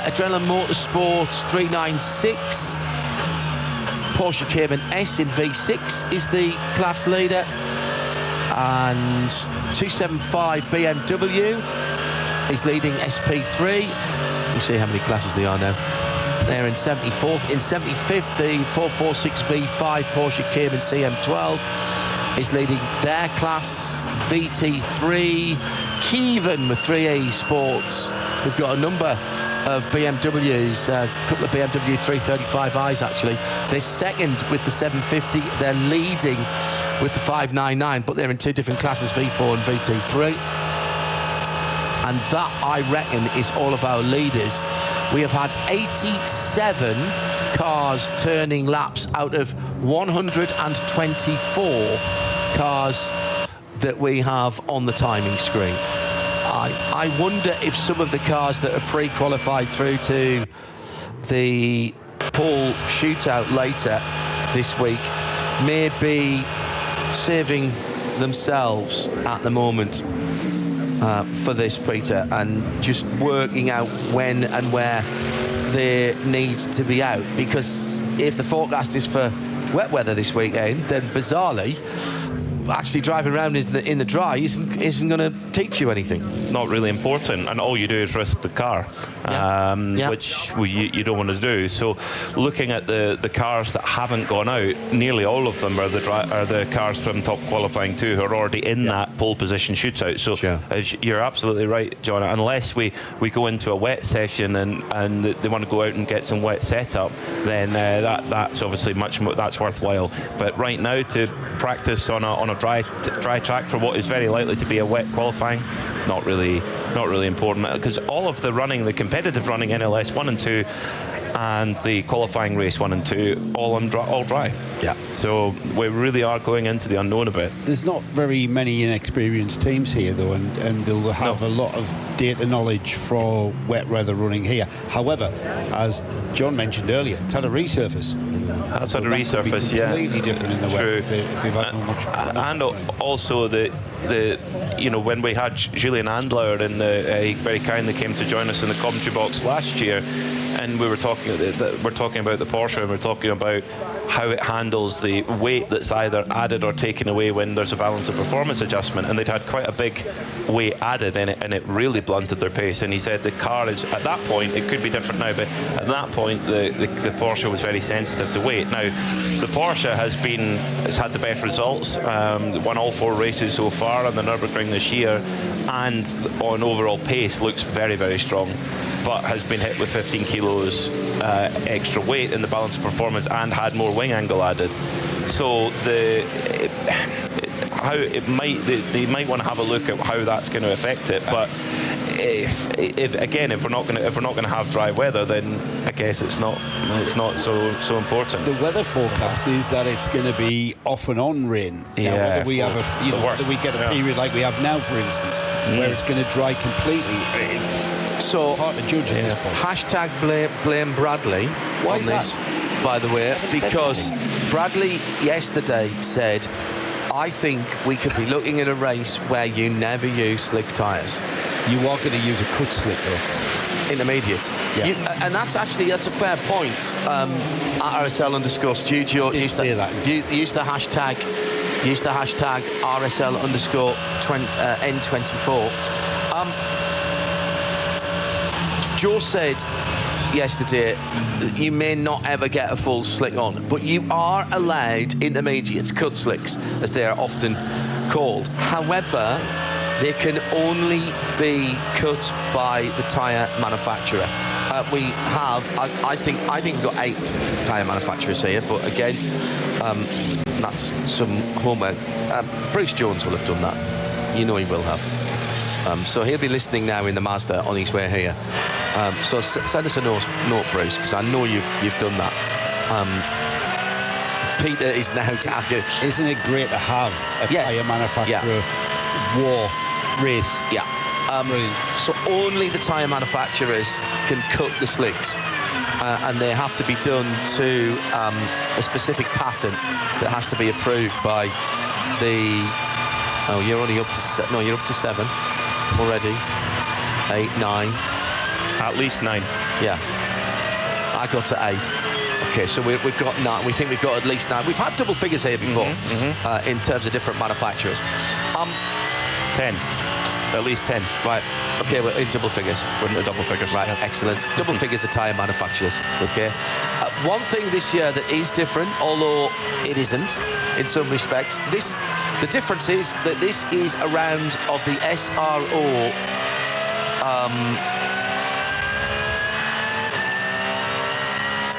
Adrenaline Motorsports 396. Porsche Cayman S in V6 is the class leader. And 275 BMW is leading SP3. You see how many classes they are now. They're in 74th. In 75th, the 446 V5 Porsche Cayman CM12 is leading their class. VT3 Kievan with 3A Sports. We've got a number of BMWs, a couple of BMW 335i's actually. They're second with the 750. They're leading with the 599, but they're in 2 different classes, V4 and VT3. And that, I reckon, is all of our leaders. We have had 87 cars turning laps out of 124 cars that we have on the timing screen. I wonder if some of the cars that are pre-qualified through to the pole shootout later this week may be saving themselves at the moment for this, Peter, and just working out when and where they need to be out. Because if the forecast is for wet weather this weekend, then bizarrely, actually driving around in the dry isn't going to teach you anything. Not really important, and all you do is risk the car, which you don't want to do. So looking at the cars that haven't gone out, nearly all of them are the cars from top qualifying 2 who are already in that pole position shootout. So you're absolutely right, John. Unless we go into a wet session and they want to go out and get some wet setup, then that's obviously much more, that's worthwhile. But right now, to practice on a dry track for what is very likely to be a wet qualifying, not really important, because all of the competitive running NLS 1 and 2 and the qualifying race 1 and 2 all dry. Yeah. So we really are going into the unknown a bit. There's not very many inexperienced teams here, though, and they'll have a lot of data knowledge for wet weather running here. However, as John mentioned earlier, it's had a resurface. That's had a resurface, yeah. Completely different in the wet if they've had not much. And also when we had Julian Andlauer he very kindly came to join us in the commentary box last year, and we're talking about the Porsche, and we're talking about how it handles the weight that's either added or taken away when there's a balance of performance adjustment, and they'd had quite a big weight added in it, and it really blunted their pace. And he said the car is, at that point, it could be different now, but at that point the Porsche was very sensitive to weight. Now the Porsche has had the best results, won all 4 races so far on the Nürburgring this year, and on overall pace looks very, very strong, but has been hit with 15 kilos extra weight in the balance of performance and had more wing angle added. So they might want to have a look at how that's going to affect it. But if we're not going to have dry weather, then I guess it's not so important. The weather forecast is that it's going to be off and on rain. Yeah. Now, whether we have whether we get a period like we have now, for instance, where it's going to dry completely. So it's hard to judge at this point. Hashtag blame Bradley on this, by the way, because Bradley yesterday said, I think we could be looking at a race where you never use slick tyres. You are going to use a cut slick, though. Intermediates. Yeah. And that's a fair point. At RSL_studio, use the hashtag RSL_N24. Joe said yesterday that you may not ever get a full slick on, but you are allowed intermediates, cut slicks, as they are often called. However, they can only be cut by the tyre manufacturer. We have, I think we've got 8 tyre manufacturers here, but again, that's some homework. Bruce Jones will have done that. You know he will have. So he'll be listening now in the Mazda on his way here. So send us a note, Bruce, because I know you've done that. Peter is now targeted. Isn't it great to have a tyre manufacturer war race? Yeah. So only the tyre manufacturers can cut the slicks, and they have to be done to a specific pattern that has to be approved by the. Oh, you're only up to you're up to 7 already. 8, 9. At least 9. Yeah. I got to 8. Okay, so we've got 9. We think we've got at least 9. We've had double figures here before in terms of different manufacturers. 10. At least 10. Right. Okay, we're in double figures. We're in the double figures. Right, excellent. Double figures of tyre manufacturers. Okay. One thing this year that is different, although it isn't in some respects, the difference is that this is a round of the SRO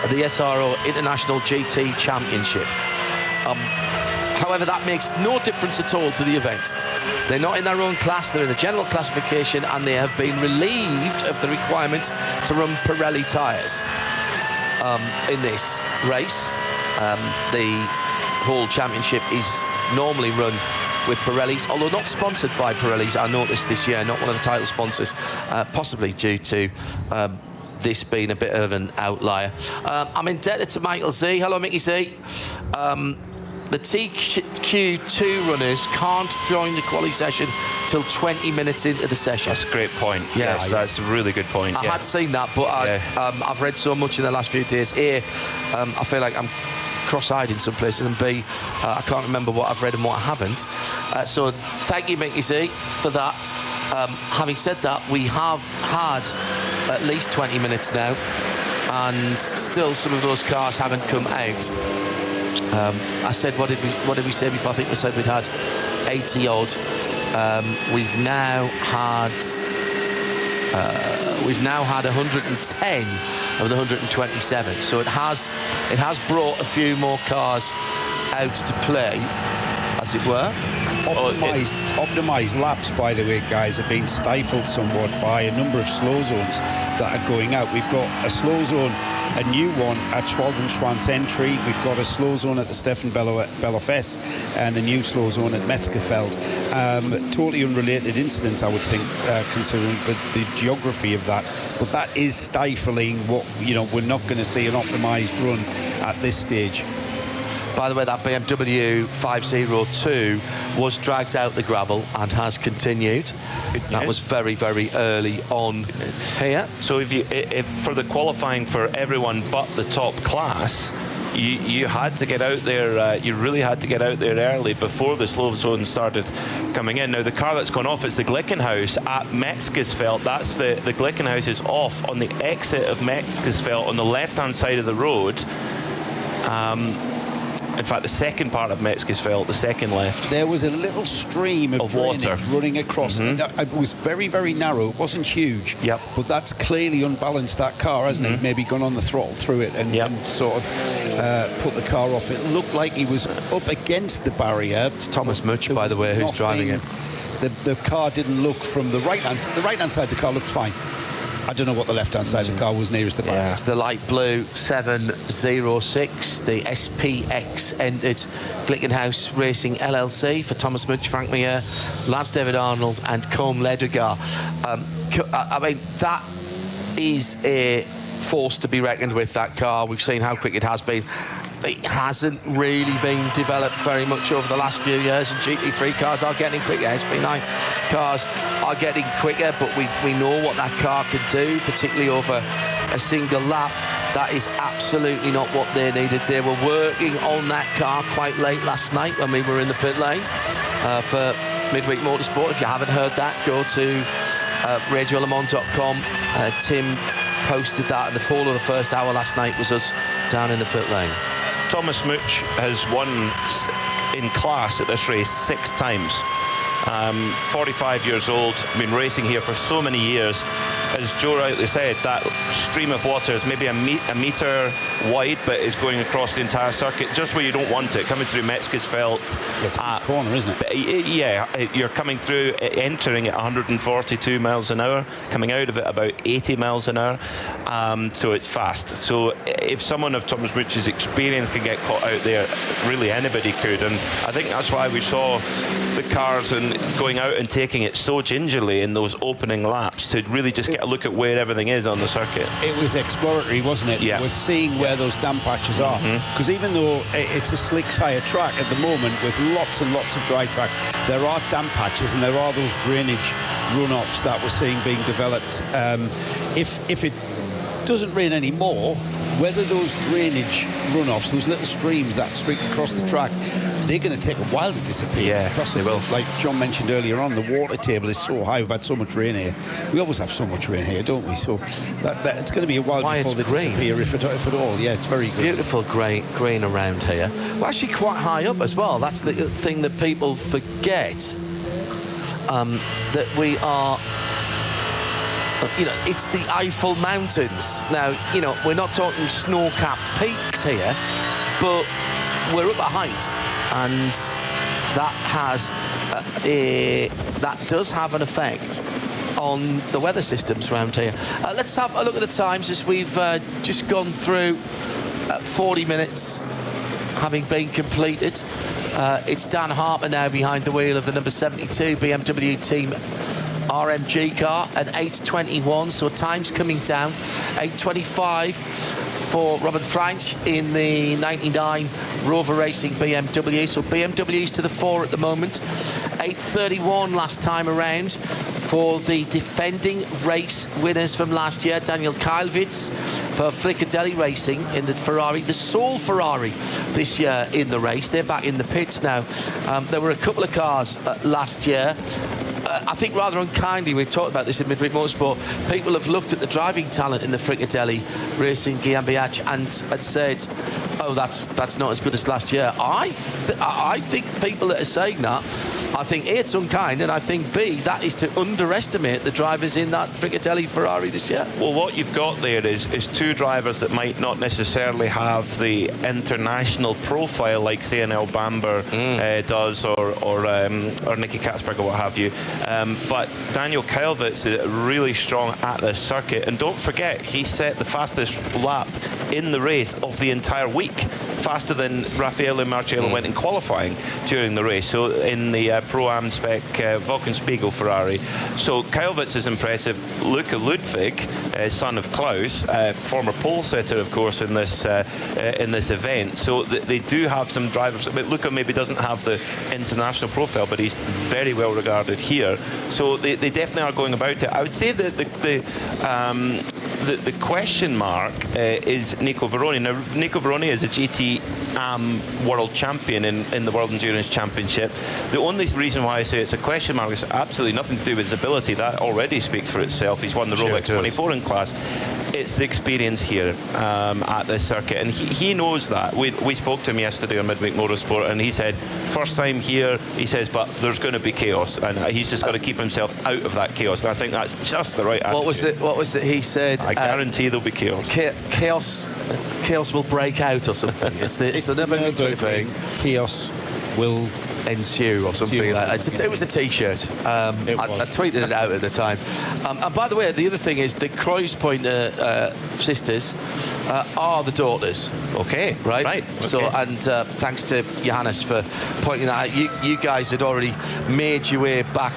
the SRO International GT Championship. However, that makes no difference at all to the event. They're not in their own class, they're in the general classification, and they have been relieved of the requirement to run Pirelli tyres in this race. The whole championship is normally run with Pirellis, although not sponsored by Pirellis, I noticed this year, not one of the title sponsors, possibly due to this being a bit of an outlier. I'm indebted to Michael Z. Hello, Mickey Z. The TQ2 runners can't join the quali session till 20 minutes into the session. That's a great point. Yes, that's a really good point. I had seen that, but I've read so much in the last few days. I feel like I'm cross-eyed in some places, and B, I can't remember what I've read and what I haven't. So thank you, Mickey Z, for that. Having said that, we have had at least 20 minutes now, and still some of those cars haven't come out. I said, what did we say before? I think we said we'd had 80 odd. We've now had 110 of the 127. So it has brought a few more cars out to play, as it were. Optimised laps, by the way, guys, have been stifled somewhat by a number of slow zones that are going out. We've got a slow zone, a new one at Schwalbenschwanz entry. We've got a slow zone at the Stefan Bellof and a new slow zone at Metzgerfeld. Totally unrelated incidents, I would think, considering the geography of that. But that is stifling what, we're not going to see an optimised run at this stage. By the way, that BMW 502 was dragged out the gravel and has continued. That was very, very early on here. So if for the qualifying for everyone but the top class, you had to get out there. You really had to get out there early before the slow zone started coming in. Now the car that's gone off is the Glickenhaus at Metzgesfeld. That's the Glickenhaus is off on the exit of Metzgesfeld on the left-hand side of the road. In fact, the second part of Metzgesfeld, the second left. There was a little stream of water running across. It was very, very narrow. It wasn't huge. Yep. But that's clearly unbalanced that car, hasn't it? Maybe gone on the throttle through it and sort of put the car off. It looked like he was up against the barrier. It's Thomas Much, by the way, who's driving it. The car didn't look from the right-hand side. The right-hand side, the car looked fine. I don't know what the left-hand side of the car was nearest the back. Yeah, it's the light blue 706. The SPX entered Glickenhaus Racing LLC for Thomas Much, Frank Mir, Lance David Arnold and Colm Ledregar. I mean, that is a force to be reckoned with, that car. We've seen how quick it has been. It hasn't really been developed very much over the last few years, and GT3 cars are getting quicker. SP9 cars are getting quicker, but we know what that car can do, particularly over a single lap. That is absolutely not what they needed. They were working on that car quite late last night when we were in the pit lane for Midweek Motorsport. If you haven't heard that, go to radiolemans.com. Tim posted that, and the whole of the first hour last night was us down in the pit lane. Thomas Much has won in class at this race 6 times. 45 years old, been racing here for so many years. As Joe rightly said, that stream of water is maybe a metre wide, but it's going across the entire circuit, just where you don't want it, coming through Metzgesfeld. It's a corner, isn't it? Yeah, you're coming through, entering at 142 miles an hour, coming out of it about 80 miles an hour. So it's fast. So if someone of Thomas Much's experience can get caught out there, really anybody could. And I think that's why we saw the cars and going out and taking it so gingerly in those opening laps, to really just get a look at where everything is on the circuit. It was exploratory, wasn't it? Yeah. We're seeing where those damp patches are. Because even though it's a slick tyre track at the moment with lots and lots of dry track, there are damp patches and there are those drainage runoffs that we're seeing being developed. If it doesn't rain anymore, whether those drainage runoffs, those little streams that streak across the track, they're going to take a while to disappear. Yeah, because they will. Like John mentioned earlier on, the water table is so high. We've had so much rain here. We always have so much rain here, don't we? So that it's going to be a while before they disappear, if at all. Yeah, it's very good. Beautiful green around here. We're actually quite high up as well. That's the thing that people forget, that we are... it's the Eiffel Mountains. Now, we're not talking snow-capped peaks here, but we're up a height, and that does have an effect on the weather systems around here. Let's have a look at the times as we've just gone through 40 minutes having been completed. It's Dan Harper now behind the wheel of the number 72 BMW Team RMG car at 8:21, so time's coming down. 8:25 for Robin French in the 99 Rover Racing BMW. So BMWs to the fore at the moment. 8:31 last time around for the defending race winners from last year, Daniel Keilwitz for Frickadelli Racing in the Ferrari, the sole Ferrari this year in the race. They're back in the pits now. There were a couple of cars last year. I think rather unkindly, we've talked about this in Midweek Motorsport, people have looked at the driving talent in the Frickadelli Racing GmbH and had said, oh, that's not as good as last year. I think people that are saying that, I think A, it's unkind, and I think B, that is to underestimate the drivers in that Frickadelli Ferrari this year. Well, what you've got there is two drivers that might not necessarily have the international profile like, say, an El Bamber does, or Nicky Katzberg or what have you. But Daniel Keilwitz is really strong at this circuit, and don't forget, he set the fastest lap in the race of the entire week, faster than Raffaele Marciello went in qualifying during the race, so in the Pro-Am spec Wolkenspiegel Ferrari. So Keilwitz is impressive. Luca Ludwig, son of Klaus, former pole sitter, of course, in this event. So they do have some drivers. But Luca maybe doesn't have the international profile, but he's very well regarded here. So they definitely are going about it. I would say that the question mark is Nico Veroni. Now, Nico Veroni is a GT world champion in the World Endurance Championship. The only reason why I say it's a question mark is absolutely nothing to do with his ability. That already speaks for itself. He's won the Rolex 24 in class. It's the experience here at this circuit, and he knows that. We spoke to him yesterday on Midweek Motorsport, and he said, first time here, he says, but there's going to be chaos, and he's just got to keep himself out of that chaos, and I think that's just the right attitude. What was it he said? I guarantee there'll be chaos. Chaos will break out or something. It's the Nürburgring thing. Chaos will ensue or something like that. It was a T-shirt. I tweeted it out at the time. And by the way, the other thing is the Kreuz Pointer sisters are the daughters. Okay, right. Okay. So, and thanks to Johannes for pointing that out. You guys had already made your way back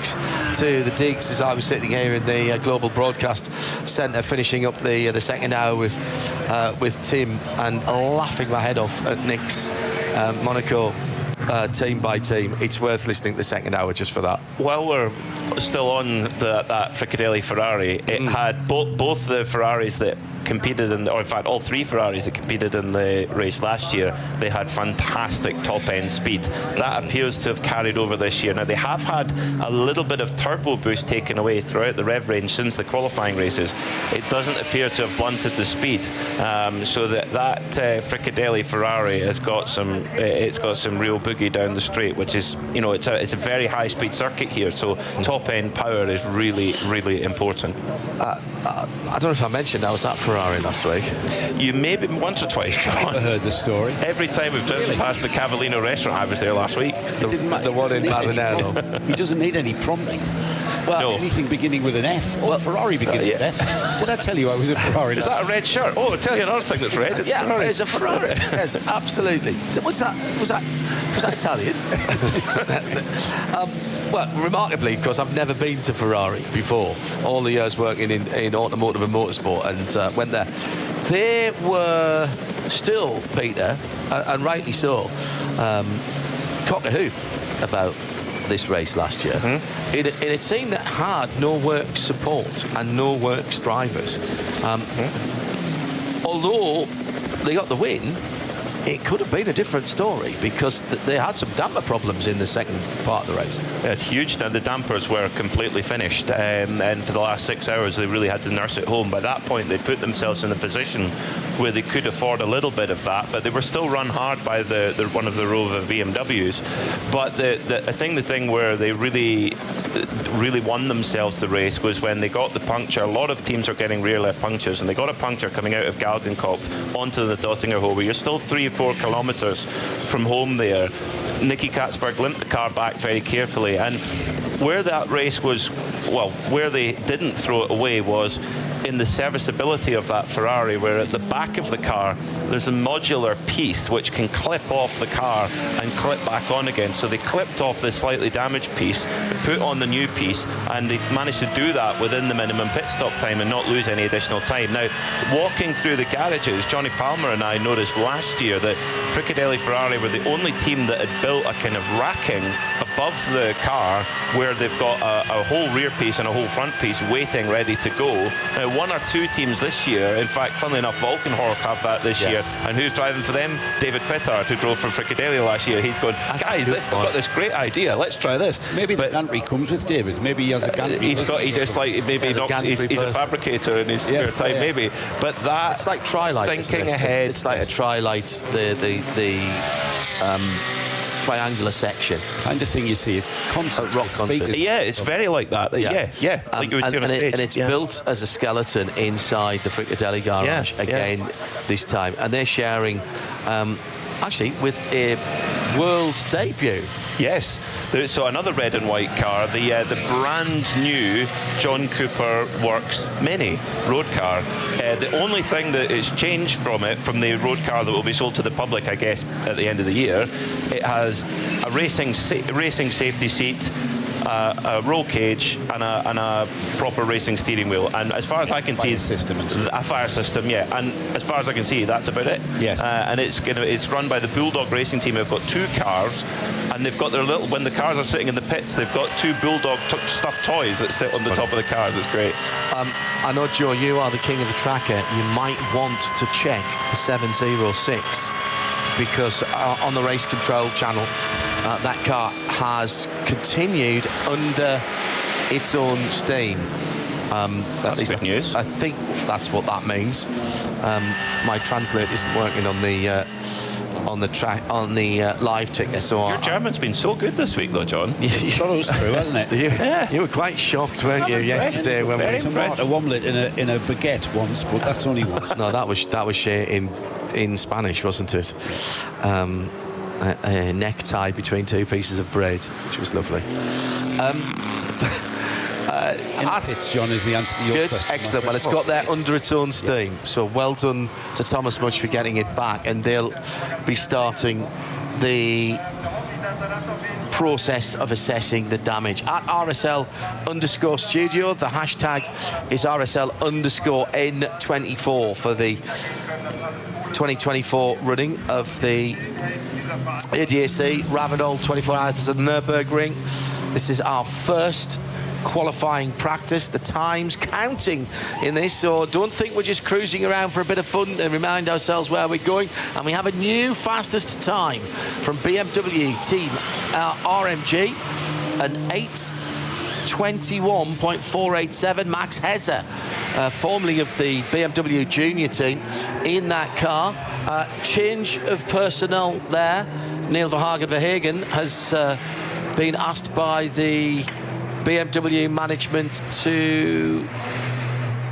to the digs as I was sitting here in the Global Broadcast Centre, finishing up the second hour with Tim and laughing my head off at Nick's Monaco. Team by team. It's worth listening to the second hour just for that. While we're still on that Frickadelli Ferrari, it had both the Ferraris that competed or in fact all three Ferraris that competed in the race last year, they had fantastic top-end speed. That appears to have carried over this year. Now, they have had a little bit of turbo boost taken away throughout the rev range since the qualifying races. It doesn't appear to have blunted the speed, so that Frickadelli Ferrari has got some real boogie down the straight, which is, it's a very high-speed circuit here, so top-end power is really, really important. I don't know if I mentioned I was at Ferrari last week. You maybe once or twice. I heard the story. Every time we've driven past the Cavallino restaurant, I was there last week. The one in Maranello. He doesn't need any prompting. Well, anything beginning with an F. Well, Ferrari begins with F. Did I tell you I was a Ferrari? Is that a red shirt? Oh, I'll tell you another thing that's red. It's Ferrari. It's a Ferrari. Yes, absolutely. Was that Italian? Well, remarkably, because I've never been to Ferrari before, all the years working in automotive and motorsport, and went there. They were still, Peter, and rightly so, cock-a-hoop about this race last year. In a team that had no works support and no works drivers. Although they got the win, it could have been a different story because they had some damper problems in the second part of the race. Yeah, huge. The dampers were completely finished, and for the last 6 hours they really had to nurse it home. By that point they put themselves in a position where they could afford a little bit of that, but they were still run hard by one of the Rover BMWs. But the thing where they really won themselves the race was when they got the puncture. A lot of teams are getting rear left punctures, and they got a puncture coming out of Galgenkopf onto the Dottinger Hole, where you're still 3 or 4 kilometres from home there. Nicky Katzberg limped the car back very carefully, and where that race was, well, where they didn't throw it away was in the serviceability of that Ferrari, where at the back of the car there's a modular piece which can clip off the car and clip back on again. So they clipped off this slightly damaged piece, put on the new piece, and they managed to do that within the minimum pit stop time and not lose any additional time. Now, walking through the garages, Johnny Palmer and I noticed last year that Fricadelli Ferrari were the only team that had built a kind of racking above the car where they've got a whole rear piece and a whole front piece waiting ready to go. Now, one or two teams this year, in fact, funnily enough, Valkenhorst have that this year. And who's driving for them? David Pittard, who drove for Fricadelli last year. He's going, guys, I've got this great idea. Let's try this. Maybe the gantry comes with David. Maybe he has a gantry. He's a fabricator in his spare time, maybe. But that it's like Tri-Light. Thinking ahead. It's like a Tri-Light. The triangular section, kind of thing you see at concerts, rock concerts. Yeah, it's very like that. Yeah. Like you would see on a stage. And it's built as a skeleton inside the Fricadelli garage again this time, and they're sharing actually with a world debut. Yes, so another red and white car, the brand new John Cooper Works Mini road car. The only thing that is changed from the road car that will be sold to the public, I guess, at the end of the year, it has a racing safety seat, a roll cage, and a proper racing steering wheel. And as far as I can see, a fire system, and as far as I can see, that's about it. Yes. And it's run by the Bulldog Racing Team. They've got two cars, and they've got their little. When the cars are sitting in the pits, they've got two Bulldog stuffed toys that sit on the top of the cars. It's great. I know, Joe, you are the king of the tracker. You might want to check the 706 because on the race control channel, that car has continued under its own steam. That's good news. I think that's what that means. My translate isn't working on the live ticker. So your German's been so good this week, though, John. It's got us through, hasn't it? You were quite shocked, weren't you, yesterday when we had a omelette in a baguette once, but that's only once. No, that was share in Spanish, wasn't it? A necktie between two pieces of bread, which was lovely. Pits, John, is the answer to your question. Excellent. Well, it's got there under its own steam. So well done to Thomas Much for getting it back, and they'll be starting the process of assessing the damage at RSL_studio. The hashtag is RSL_N24 for the 2024 running of the ADAC RAVENOL 24H Nürburgring. This is our first qualifying practice. The time's counting in this, so don't think we're just cruising around for a bit of fun and remind ourselves where we're going. And we have a new fastest time from BMW Team RMG, an 8:21.487. Max Hesse, formerly of the BMW Junior team, in that car. Change of personnel there. Neil Verhagen has been asked by the BMW management to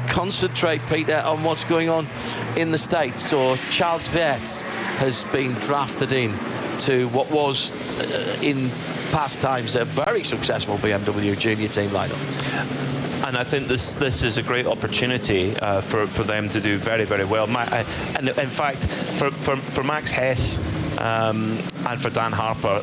concentrate, Peter, on what's going on in the States. So Charles Weerts has been drafted in to what was, in past times, a very successful BMW Junior team lineup. And I think this is a great opportunity for them to do very, very well. And in fact, for Max Hesse and for Dan Harper,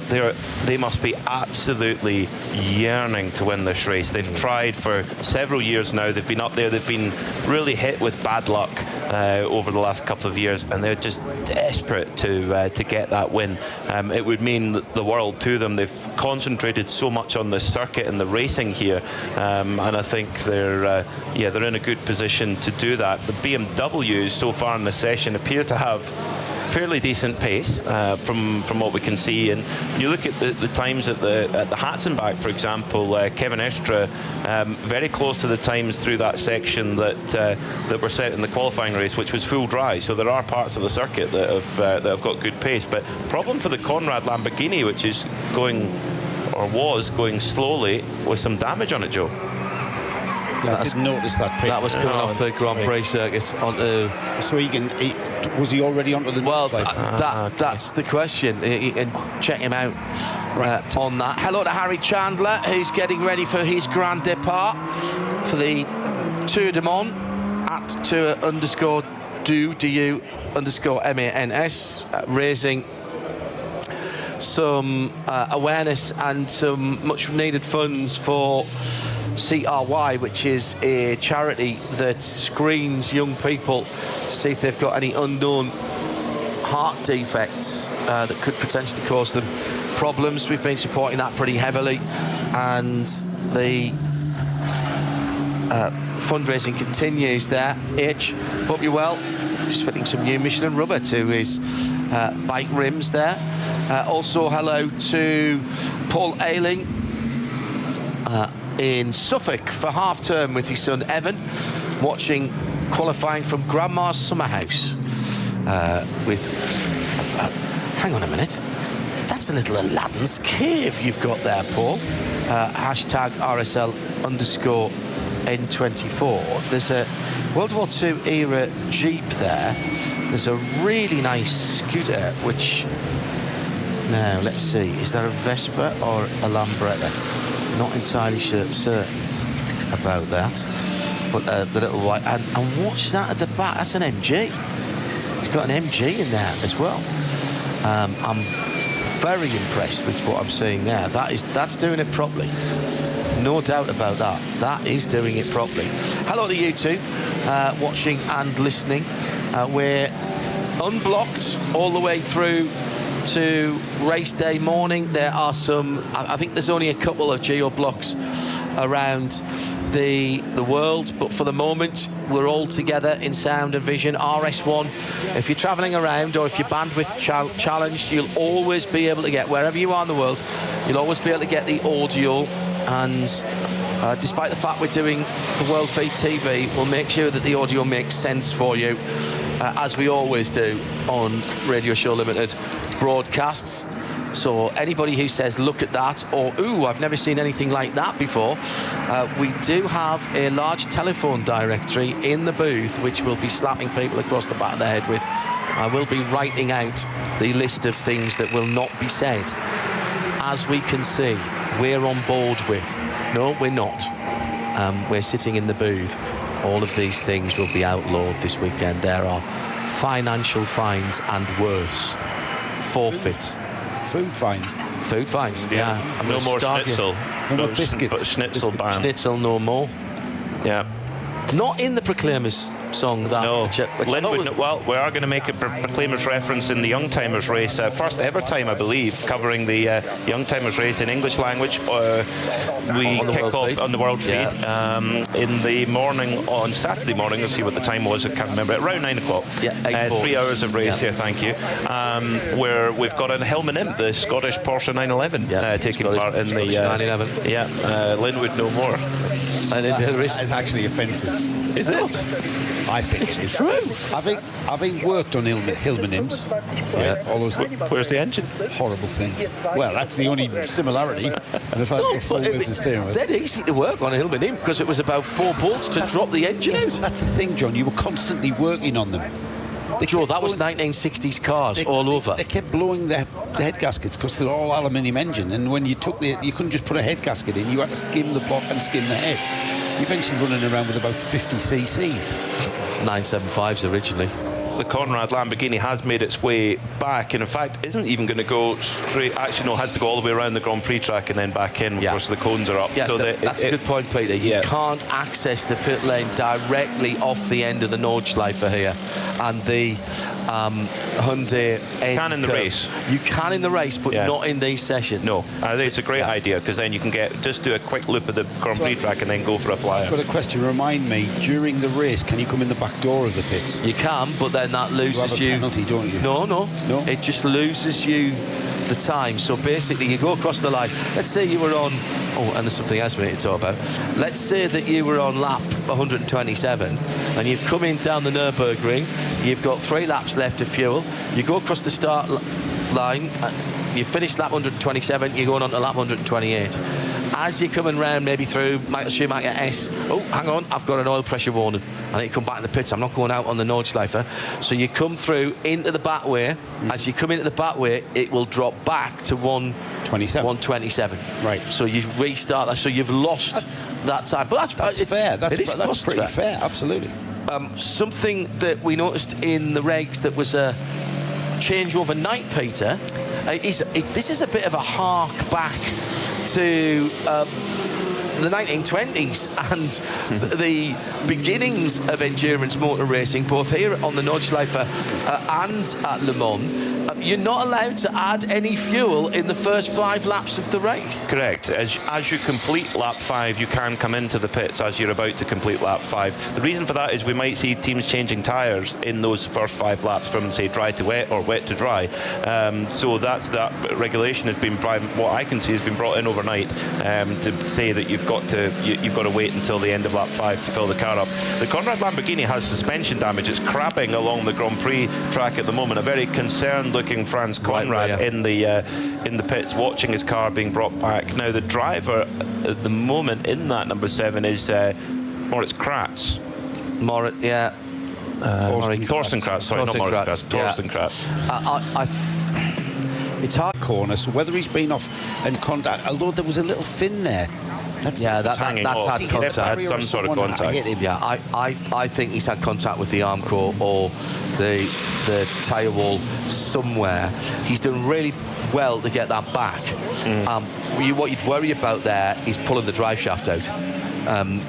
they must be absolutely yearning to win this race. They've tried for several years now. They've been up there. They've been really hit with bad luck over the last couple of years, and they're just desperate to get that win. It would mean the world to them. They've concentrated so much on the circuit and the racing here, and I think they're in a good position to do that. The BMWs so far in the session appear to have fairly decent pace from what we can see, and when you look at the times at the Hatzenbach, for example, Kevin Estra very close to the times through that section that were set in the qualifying race, which was full dry. So there are parts of the circuit that have got good pace, but problem for the Conrad Lamborghini, which is was going slowly with some damage on it, Joe. Yeah, I didn't notice that. That was coming off the Grand Prix circuit onto. So was he already onto the? Well, that's the question. And check him out on that. Hello to Harry Chandler, who's getting ready for his grand départ for the Tour de Mont. at tour_du_mans, raising some awareness and some much needed funds for CRY, which is a charity that screens young people to see if they've got any unknown heart defects that could potentially cause them problems. We've been supporting that pretty heavily, and the fundraising continues there. H, hope you're well. Just fitting some new Michelin rubber to his bike rims there. Also hello to Paul Ayling in Suffolk for half term with his son Evan, watching qualifying from Grandma's summer house hang on a minute, that's a little Aladdin's cave you've got there, Paul. Hashtag RSL_N24. There's a World War II era Jeep there. There's a really nice scooter, which, now let's see, is that a Vespa or a Lambretta? Not entirely certain about that. But the little white, and watch that at the back, that's an MG. He's got an MG in there as well. I'm very impressed with what I'm seeing there. That's doing it properly. No doubt about that. That is doing it properly. Hello to you two, watching and listening. We're unblocked all the way through to race day morning. There are some, I think there's only a couple of geo blocks around the world, but for the moment we're all together in sound and vision. RS1, if you're travelling around or if you're bandwidth challenged, you'll always be able to get, wherever you are in the world, you'll always be able to get the audio. And despite the fact we're doing the World Feed TV, we'll make sure that the audio makes sense for you, as we always do on Radio Show Limited broadcasts. So anybody who says, look at that, or, ooh, I've never seen anything like that before, we do have a large telephone directory in the booth, which we'll be slapping people across the back of the head with. I will be writing out the list of things that will not be said. As we can see, we're on board with. No, we're not. We're sitting in the booth. All of these things will be outlawed this weekend. There are financial fines and worse. Forfeits. Food fines. Food fines, yeah. No more schnitzel. No more biscuits. Schnitzel ban. Schnitzel no more. Yeah. Not in the Proclaimers song, that. No. Which I thought was... Well, we are going to make a Proclaimers reference in the Youngtimers race. First ever time, I believe, covering the Youngtimers race in English language. We kick off on the World Feed in the morning, on Saturday morning. Let's see what the time was, I can't remember. Around 9 o'clock. Yeah, 3 hours of race here, thank you. Where we've got a Hillman Imp, the Scottish Porsche 911, taking part in the 911. Linwood no more. And there is... That is actually offensive. Is it? I think it is. True. Having worked on Hillman Imps, all those Where's the engine? horrible things. Well, that's the only similarity. The fact that four wheels and steering wheel. Dead easy to work on a Hillman Imp because it was about 4 bolts to drop the engine out. That's the thing, John. You were constantly working on them. Joe, that was 1960s cars all over. They kept blowing the head gaskets because they're all aluminium engine, and when you took you couldn't just put a head gasket in. You had to skim the block and skim the head. You're eventually running around with about 50 cc's. 975s originally. The Conrad Lamborghini has made its way back, and in fact isn't even going to go straight. Actually, no, has to go all the way around the Grand Prix track and then back in. Of course, the cones are up. Yes, so that's a good point, Peter. You can't access the pit lane directly off the end of the Nordschleife here, and the Hyundai end can in the curve. race. You can in the race, but not in these sessions. No, I think it's a great idea, because then you can just do a quick loop of the Grand Prix track and then go for a flyer. I've got a question. Remind me, during the race, can you come in the back door of the pits? You can, but then that loses you. Penalty, don't you? No. It just loses you the time. So basically, you go across the line. Let's say you were on. Oh, and there's something else we need to talk about. Let's say that you were on lap 127, and you've come in down the Nürburgring. You've got 3 laps left of fuel. You go across the start line. You finish lap 127. You're going on to lap 128. As you're coming round, maybe through Michael Schumacher S, oh, hang on, I've got an oil pressure warning. I need to come back in the pits. I'm not going out on the Nordschleife. So you come through into the back way. As you come into the back way, it will drop back to 127. Right. So you restart that. So you've lost that time. But that's fair. That's pretty fair. Absolutely. Something that we noticed in the regs that was a change overnight, Peter, this is a bit of a hark back to the 1920s and the beginnings of endurance motor racing, both here on the Nordschleife and at Le Mans. You're not allowed to add any fuel in the first 5 laps of the race. Correct. As you complete lap 5, you can come into the pits as you're about to complete lap 5. The reason for that is we might see teams changing tyres in those first 5 laps from, say, dry to wet or wet to dry. So that regulation has been, what I can see, has been brought in overnight to say that you've got to wait until the end of lap 5 to fill the car up. The Conrad Lamborghini has suspension damage. It's crabbing along the Grand Prix track at the moment. A very concerned-looking Franz Conrad in the pits, watching his car being brought back. Now the driver at the moment in that number 7 is Moritz Kratz. Thorsten Kratz. Sorry, not Moritz Kratz. Thorsten Kratz. It's hard corner, so whether he's been off and contact, although there was a little fin there. That's had contact. Had some sort of contact. Yeah, I think he's had contact with the arm core or the tyre wall somewhere. He's done really well to get that back. What you'd worry about there is pulling the drive shaft out.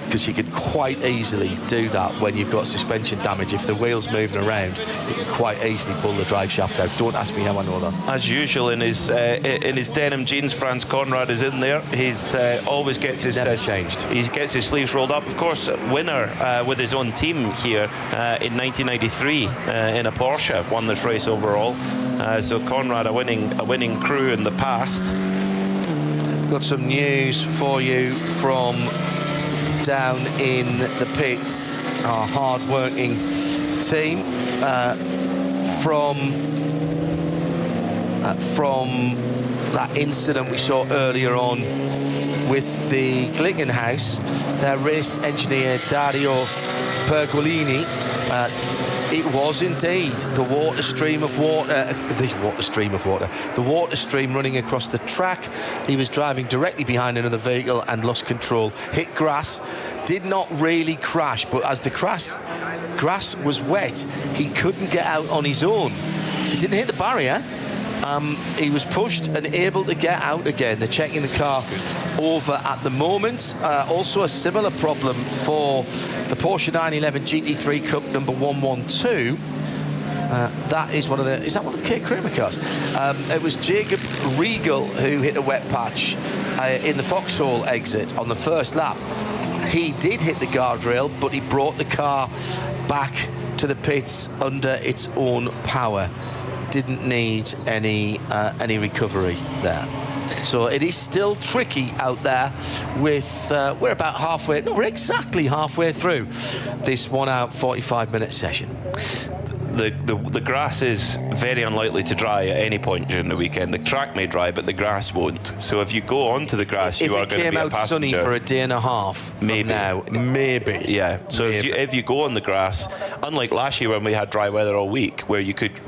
Because you could quite easily do that when you've got suspension damage. If the wheel's moving around, you can quite easily pull the drive shaft out. Don't ask me how I know that. As usual, in his denim jeans, Franz Conrad is in there. He's always gets his changed. He gets his sleeves rolled up. Of course, winner with his own team here in 1993 in a Porsche, won this race overall. So Conrad, a winning crew in the past. Got some news for you from down in the pits, our hard-working team, from that incident we saw earlier on with the Glickenhaus. Their race engineer Dario Pergolini. It was indeed the water stream running across the track. He was driving directly behind another vehicle and lost control, hit grass, did not really crash, but as the grass was wet, he couldn't get out on his own. He didn't hit the barrier. He was pushed and able to get out again. They're checking the car over at the moment. Also a similar problem for the Porsche 911 GT3 Cup number 112. That is one of the... Is that one of the Kate Kramer cars? It was Jacob Riegel who hit a wet patch in the Foxhole exit on the first lap. He did hit the guardrail, but he brought the car back to the pits under its own power. Didn't need any recovery there. So it is still tricky out there with, we're about halfway, no, we're exactly halfway through this 1 hour, 45-minute session. The grass is very unlikely to dry at any point during the weekend. The track may dry, but the grass won't. So if you go onto the grass, you are going to be a passenger. If it came out sunny for a day and a half, maybe. Yeah. So if you go on the grass, unlike last year when we had dry weather all week, where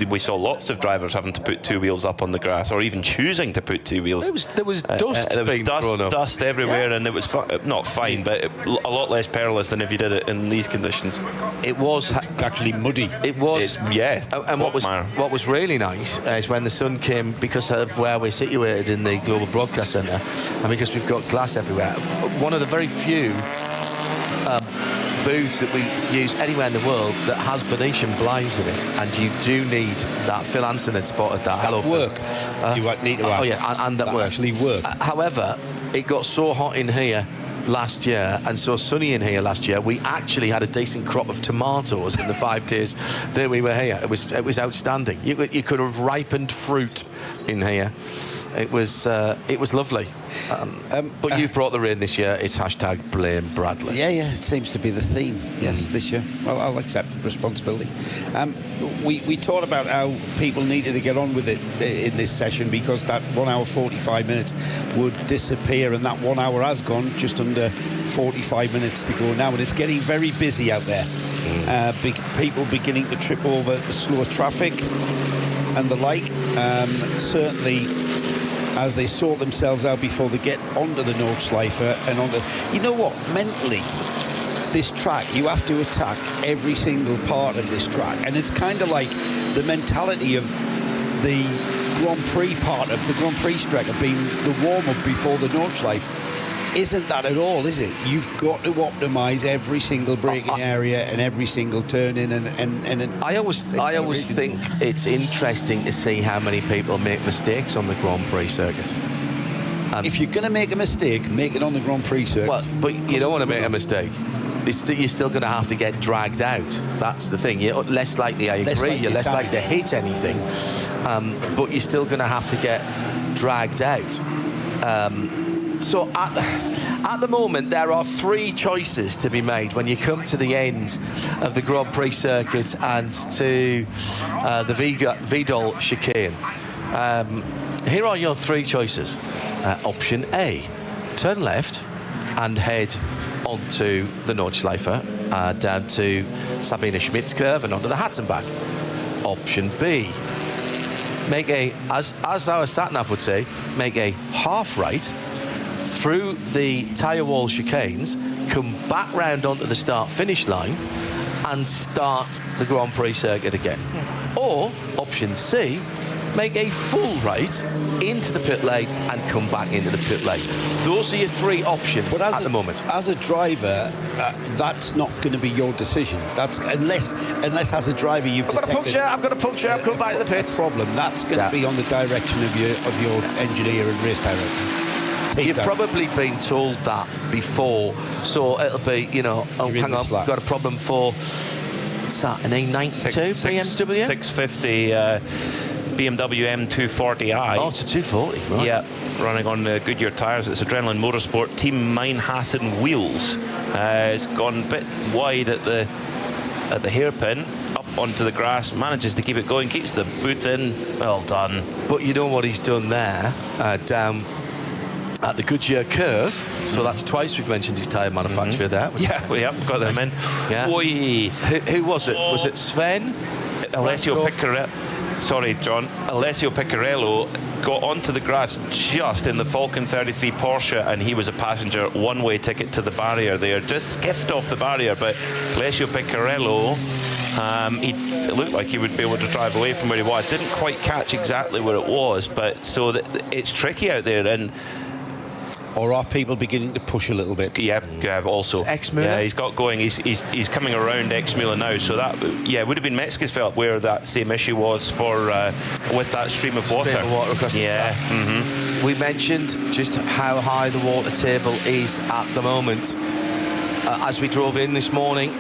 we saw lots of drivers having to put 2 wheels up on the grass, or even choosing to put 2 wheels. There was dust being thrown up. Dust everywhere, and it was not fine, but a lot less perilous than if you did it in these conditions. It was actually muddy. It was. Yeah. And what was really nice is when the sun came, because of where we're situated in the Global Broadcast Centre, and because we've got glass everywhere. One of the very few booths that we use anywhere in the world that has Venetian blinds in it, and you do need that. Phil Anson had spotted that. Hello, work. You need to. Oh yeah, and that work. Actually work. However, it got so hot in here last year and so sunny in here last year, we actually had a decent crop of tomatoes in the 5 days that we were here. It was outstanding. You could have ripened fruit in here. It was lovely. But you've brought the rain this year. It's #blame Bradley. Yeah, it seems to be the theme. Yes, this year. Well, I'll accept responsibility. We talked about how people needed to get on with it in this session, because that 1 hour 45 minutes would disappear, and that 1 hour has gone. Just under 45 minutes to go now, and it's getting very busy out there. People beginning to trip over the slower traffic and the like. Certainly, as they sort themselves out before they get onto the Nordschleife and onto... You know what? Mentally, this track, you have to attack every single part of this track. And it's kind of like the mentality of the Grand Prix part of the Grand Prix track of being the warm-up before the Nordschleife. Isn't that at all, is it? You've got to optimise every single braking area and every single turn in, and I always think it's interesting to see how many people make mistakes on the Grand Prix circuit. If you're going to make a mistake, make it on the Grand Prix circuit. Well, but you don't want to make a mistake. You're still going to have to get dragged out. That's the thing. You're less likely, I agree, you're less likely to hit anything, but you're still going to have to get dragged out. So at the moment, there are 3 choices to be made when you come to the end of the Grand Prix circuit and to the Vidal chicane. Here are your 3 choices. Option A, turn left and head onto the Nordschleife, down to Sabine Schmidt's curve and onto the Hatzenbach. Option B, make a, as our sat-nav would say, make a half right through the tyre wall chicanes, come back round onto the start-finish line and start the Grand Prix circuit again. Or, option C, make a full right into the pit lane and come back into the pit lane. Those are your 3 options at the moment. As a driver, that's not going to be your decision. That's unless as a driver you've I've got a puncture, I'm coming back to the pits. Problem. That's going to be on the direction of your engineer and race director. You've probably been told that before, so it'll be, hang on, got a problem for, what's that, an A92 BMW? 650 BMW M240i. Oh, it's a 240, right. Yeah, running on Goodyear tyres. It's Adrenaline Motorsport, Team Manhattan wheels. It's gone a bit wide at the hairpin, up onto the grass, manages to keep it going, keeps the boot in. Well done. But you know what he's done there, down at the Goodyear curve, so that's twice we've mentioned his tyre manufacturer there. Yeah, we have got them in. Yeah. Who was it? Was it Sven? Alessio Piccarello. Sorry, John. Alessio Piccarello got onto the grass just in the Falcon 33 Porsche, and he was a passenger, one-way ticket to the barrier there. Just skiffed off the barrier, but Alessio Piccarello, it looked like he would be able to drive away from where he was. Didn't quite catch exactly where it was, but so it's tricky out there. And or are people beginning to push a little bit? Yeah, also. Ex-Müller? Yeah, he's got going. He's coming around Ex-Müller now. So that, would have been Metzgesfeld where that same issue was for with that stream of water. Across the We mentioned just how high the water table is at the moment. As we drove in this morning,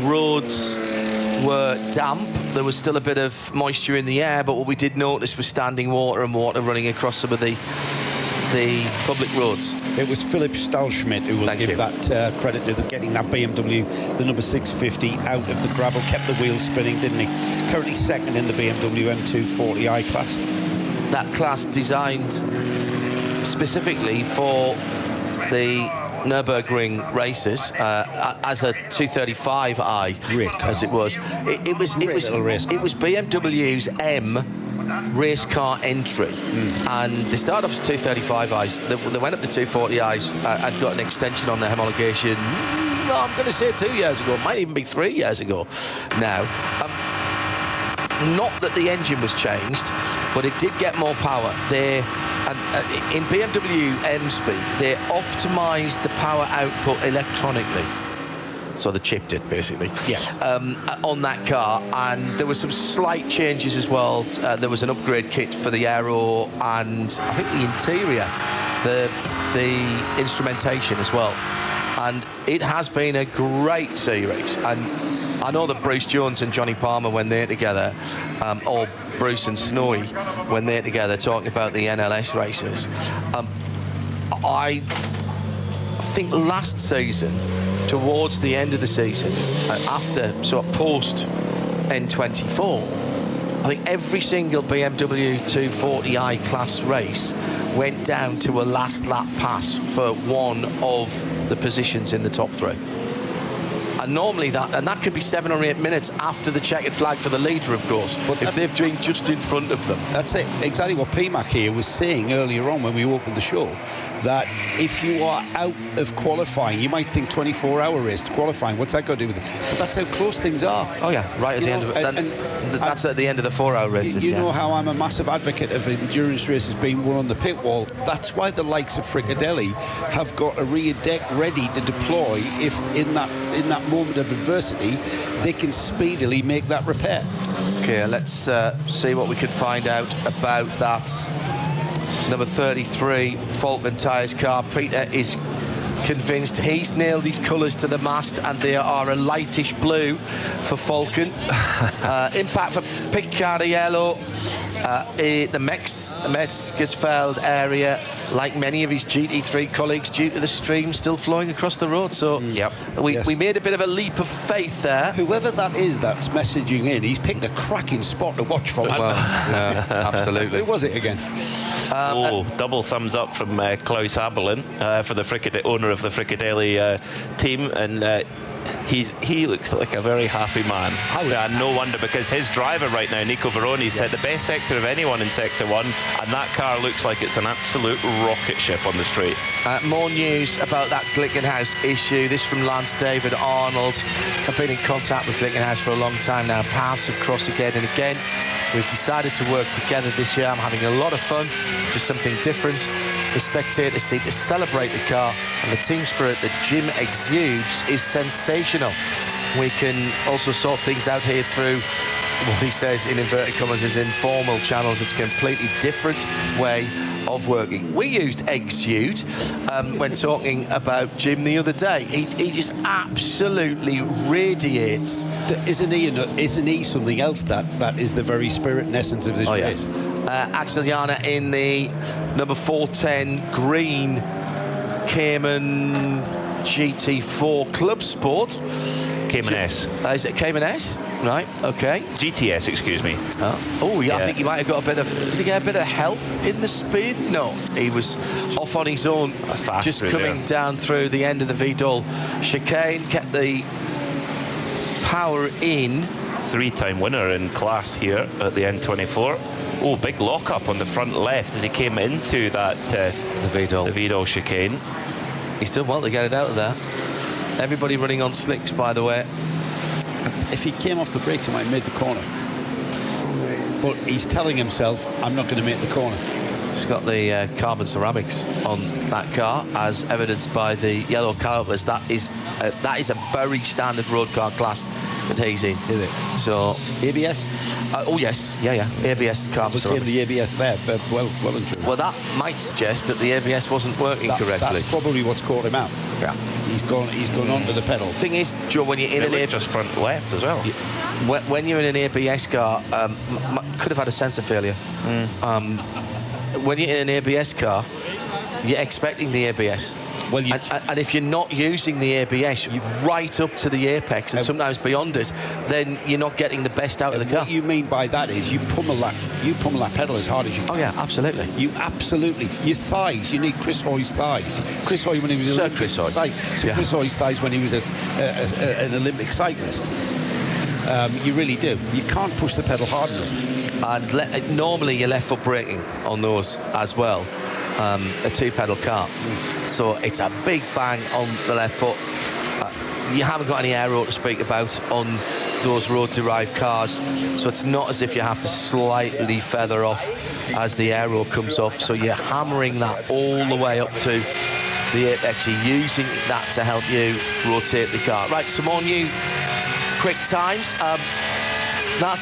roads were damp. There was still a bit of moisture in the air, but what we did notice was standing water and water running across some of the public roads. It was Philipp Stahlschmidt who will give that credit to getting that BMW, the number 650, out of the gravel, kept the wheels spinning, didn't he? Currently second in the BMW M240i class. That class designed specifically for the Nürburgring races as a 235i, as it was. It was BMW's M race car entry, and they started off as 235i's. They went up to 240i's and got an extension on their homologation. I'm going to say 2 years ago. It might even be 3 years ago now. Not that the engine was changed, but it did get more power. In BMW M Speed, they optimised the power output electronically. So the chip did, basically, on that car. And there were some slight changes as well. There was an upgrade kit for the aero and I think the interior, the instrumentation as well. And it has been a great series. And I know that Bruce Jones and Johnny Palmer, when they're together, or Bruce and Snowy, when they're together talking about the NLS races, I think last season, towards the end of the season, after post N24, I think every single BMW 240i class race went down to a last lap pass for one of the positions in the top 3. normally that could be 7 or 8 minutes after the checkered flag for the leader, of course, But if they've been just in front of them. That's it. Exactly what PMAC here was saying earlier on when we opened the show, that if you are out of qualifying, you might think 24-hour race to qualifying, what's that got to do with it? But that's how close things are. Oh yeah, right at the end of it. That's at the end of the 4-hour races. You know how I'm a massive advocate of endurance races being won on the pit wall. That's why the likes of Fricadelli have got a rear deck ready to deploy if in that moment of adversity they can speedily make that repair. Okay, let's see what we can find out about that number 33 Falcon Tyres car. Peter is convinced he's nailed his colours to the mast, and they are a lightish blue for Falcon. Impact for Picariello, the Metzgersfeld area, like many of his GT3 colleagues, due to the stream still flowing across the road. So we made a bit of a leap of faith there. Whoever that is that's messaging in, he's picked a cracking spot to watch from. Yeah, absolutely. Who was it again? Double thumbs up from Klaus Abelin for the owner of the Fricadelli team, and he looks like a very happy man. No wonder, because his driver right now, Nico Veroni, said the best sector of anyone in Sector 1, and that car looks like it's an absolute rocket ship on the straight. More news about that Glickenhaus issue. This from Lance David Arnold. So I've been in contact with Glickenhaus for a long time now. Paths have crossed again and again. We've decided to work together this year. I'm having a lot of fun, just something different. The spectators seem to celebrate the car, and the team spirit that Jim exudes is sensational. We can also sort things out here through what he says in inverted commas is informal channels. It's a completely different way of working. We used exude when talking about Jim the other day. He just absolutely radiates. Isn't he something else that is the very spirit and essence of this race? Axel Jana in the number 410 green Cayman GT4 Club Sport. Cayman S. Is it Cayman S? Right, okay. GTS, excuse me. I think he might have got a bit of... Did he get a bit of help in the spin? No, he was off on his own, just coming down through the end of the Vidal chicane, kept the power in. 3-time winner in class here at the N24. Oh, big lock-up on the front left as he came into that the Vidal chicane. He's done well to get it out of there. Everybody running on slicks, by the way. If he came off the brakes, he might have made the corner. But he's telling himself, I'm not going to make the corner. He's got the carbon ceramics on that car, as evidenced by the yellow calipers. That is a very standard road car class that he's in. Is it? So ABS? Oh yes, yeah. ABS carbon ceramics. The ABS there, well and true. Well, that might suggest that the ABS wasn't working correctly. That's probably what's caught him out. Yeah. He's gone onto the pedal. Thing is, Joe, when you're in an ABS, just front left as well. When you're in an ABS car, could have had a sensor failure. When you're in an ABS car, you're expecting the ABS. Well, and if you're not using the ABS right up to the apex and sometimes beyond it, then you're not getting the best out of the car. What you mean by that is you pummel that pedal as hard as you can. Oh yeah, absolutely. Your thighs. You need Chris Hoy's thighs. Chris Hoy when he was Chris Hoy's thighs when he was an Olympic cyclist. You really do. You can't push the pedal hard enough. And normally you're left foot braking on those as well. A two-pedal car, so it's a big bang on the left foot. You haven't got any aero to speak about on those road-derived cars, so it's not as if you have to slightly feather off as the aero comes off, so you're hammering that all the way up to the apex. You're using that to help you rotate the car. Right, some more new quick times. That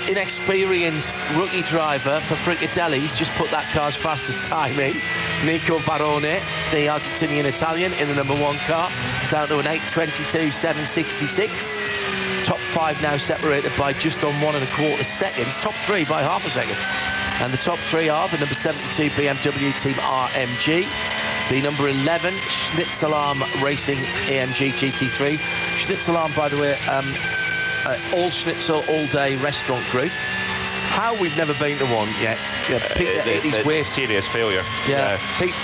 inexperienced rookie driver for Fricadelli's just put that car's fastest time in. Nico Varone, the Argentinian Italian, in the number 1 car, down to an 8:22.766. Top 5 now separated by just on 1 1/4 seconds. Top 3 by half a second. And the top 3 are the number 72 BMW Team RMG, the number 11 Schnitzelarm Racing AMG GT3. Schnitzelarm, by the way, all schnitzel all day restaurant group. how we've never been to one yet. Yeah, Peter ate his weight. Serious failure. Yeah.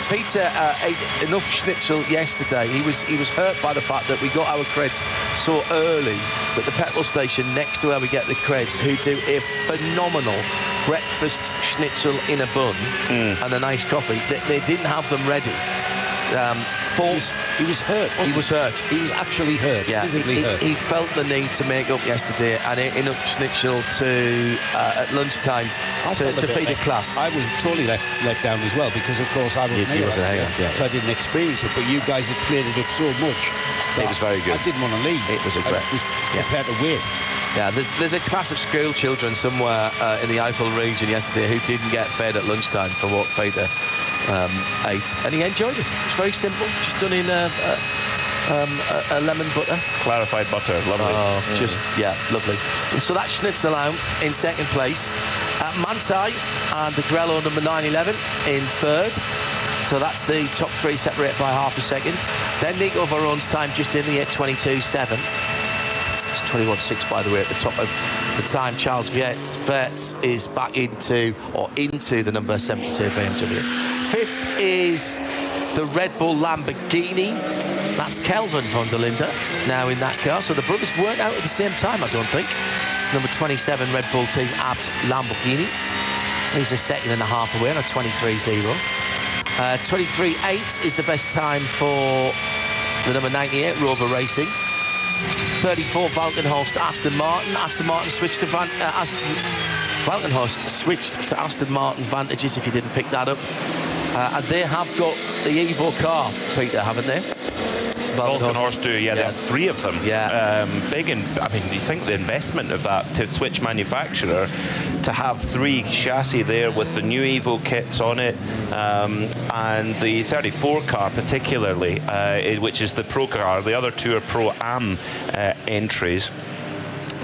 Peter ate enough schnitzel yesterday. He was hurt by the fact that we got our creds so early that the petrol station next to where we get the creds, who do a phenomenal breakfast schnitzel in a bun and a nice coffee, they didn't have them ready. He was hurt. He was hurt. He was actually hurt. Yeah, Physically hurt. He felt the need to make up yesterday and ate enough schnitzel to at lunchtime to feed a class. I was totally let down as well because, of course, I wasn't here. So I didn't experience it. But you guys had played it up so much. It was very good. I didn't want to leave. It was a great. I was prepared to wait. Yeah, there's a class of school children somewhere in the Eifel region yesterday who didn't get fed at lunchtime for what Peter ate, and he enjoyed it. It's very simple, just done in a lemon butter. Clarified butter, lovely. Lovely. So that's Schnitzel out in second place. Mantai and the Grello number 911 in third. So that's the top three separated by half a second. Then Nico Veron's time just in the 8:22.7. It's 21.6, by the way, at the top of the time. Charles Wirtz is back into the number 72 BMW. Fifth is the Red Bull Lamborghini. That's Kelvin van der Linde now in that car. So the brothers weren't out at the same time, I don't think. Number 27 Red Bull team Abt Lamborghini. He's a second and a half away on a 23.0. 23.8 is the best time for the number 98 Rover Racing. 34 Valkenhorst Aston Martin. Aston Martin switched to Valkenhorst switched to Aston Martin Vantages, if you didn't pick that up. And they have got the Evo car, Peter, haven't they? Valkenhorst do, they have three of them. Yeah. Big, and I mean, you think the investment of that to switch manufacturer, to have three chassis there with the new Evo kits on it, and the 34 car particularly, which is the Pro car. The other two are Pro-Am entries.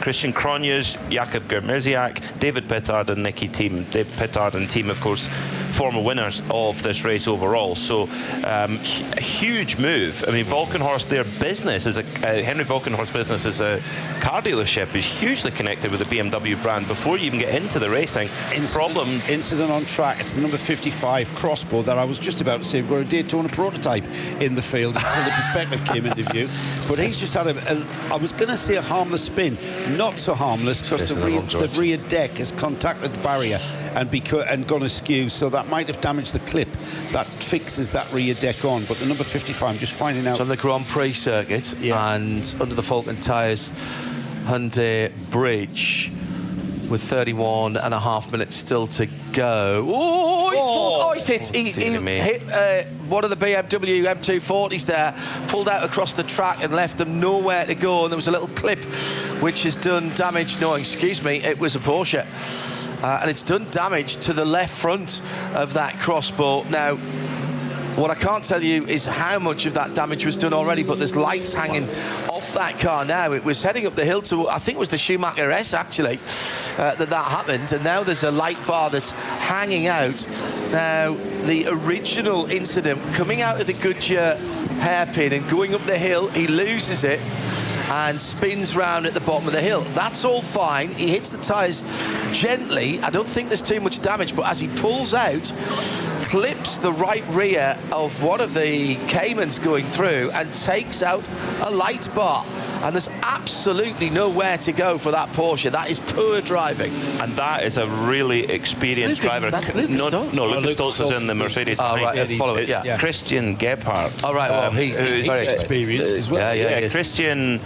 Christian Cronjes, Jakob Germisiak, David Pittard and Nicky Thiem. David Pittard and Thiem, of course, former winners of this race overall. So a huge move. I mean, Valkenhorst, their business is Henry Valkenhorst's business as a car dealership is hugely connected with the BMW brand before you even get into the racing. Incident on track. It's the number 55 crossbow that I was just about to say. We've got a Daytona prototype in the field until the perspective came into view. But he's just had I was going to say a harmless spin. Not so harmless because the rear deck has contacted the barrier and gone askew, so that might have damaged the clip that fixes that rear deck on. But the number 55, I'm just finding out. It's on the Grand Prix circuit and under the Falcon Tyres Hyundai Bridge with 31 and a half minutes still to go. He's hit. He hit one of the BMW M240s there, pulled out across the track and left them nowhere to go. And there was a little clip which has done damage. No, excuse me, it was a Porsche. And it's done damage to the left front of that crossbow. Now, what I can't tell you is how much of that damage was done already, but there's lights hanging off that car now. It was heading up the hill to, I think it was the Schumacher S, actually, that happened. And now there's a light bar that's hanging out. Now, the original incident, coming out of the Goodyear hairpin and going up the hill, he loses it and spins round at the bottom of the hill. That's all fine. He hits the tyres gently. I don't think there's too much damage, but as he pulls out, clips the right rear of one of the Caymans going through and takes out a light bar. And there's absolutely nowhere to go for that Porsche. That is poor driving. And that is a really experienced driver. That's Lucas Stoltz. No, Lucas Stoltz is in the Mercedes. Christian Gebhardt. All right, well, he's very experienced as well. Yeah, Christian,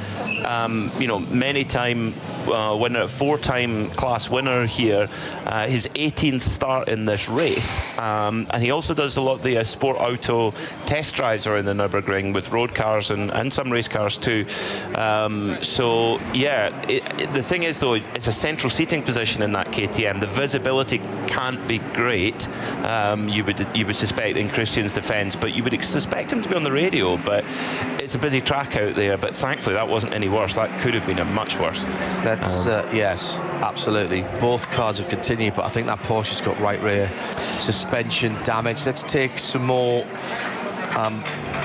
many-time winner, four-time class winner here. His 18th start in this race. And he also does a lot of the sport auto test drives around the Nürburgring with road cars and some race cars too. The thing is, though, it's a central seating position in that KTM. The visibility can't be great. You would suspect in Christian's defence, but you would suspect him to be on the radio. But it's a busy track out there. But thankfully, that wasn't any worse. That could have been a much worse. That's yes, absolutely. Both cars have continued, but I think that Porsche's got right rear suspension damage. Let's take some more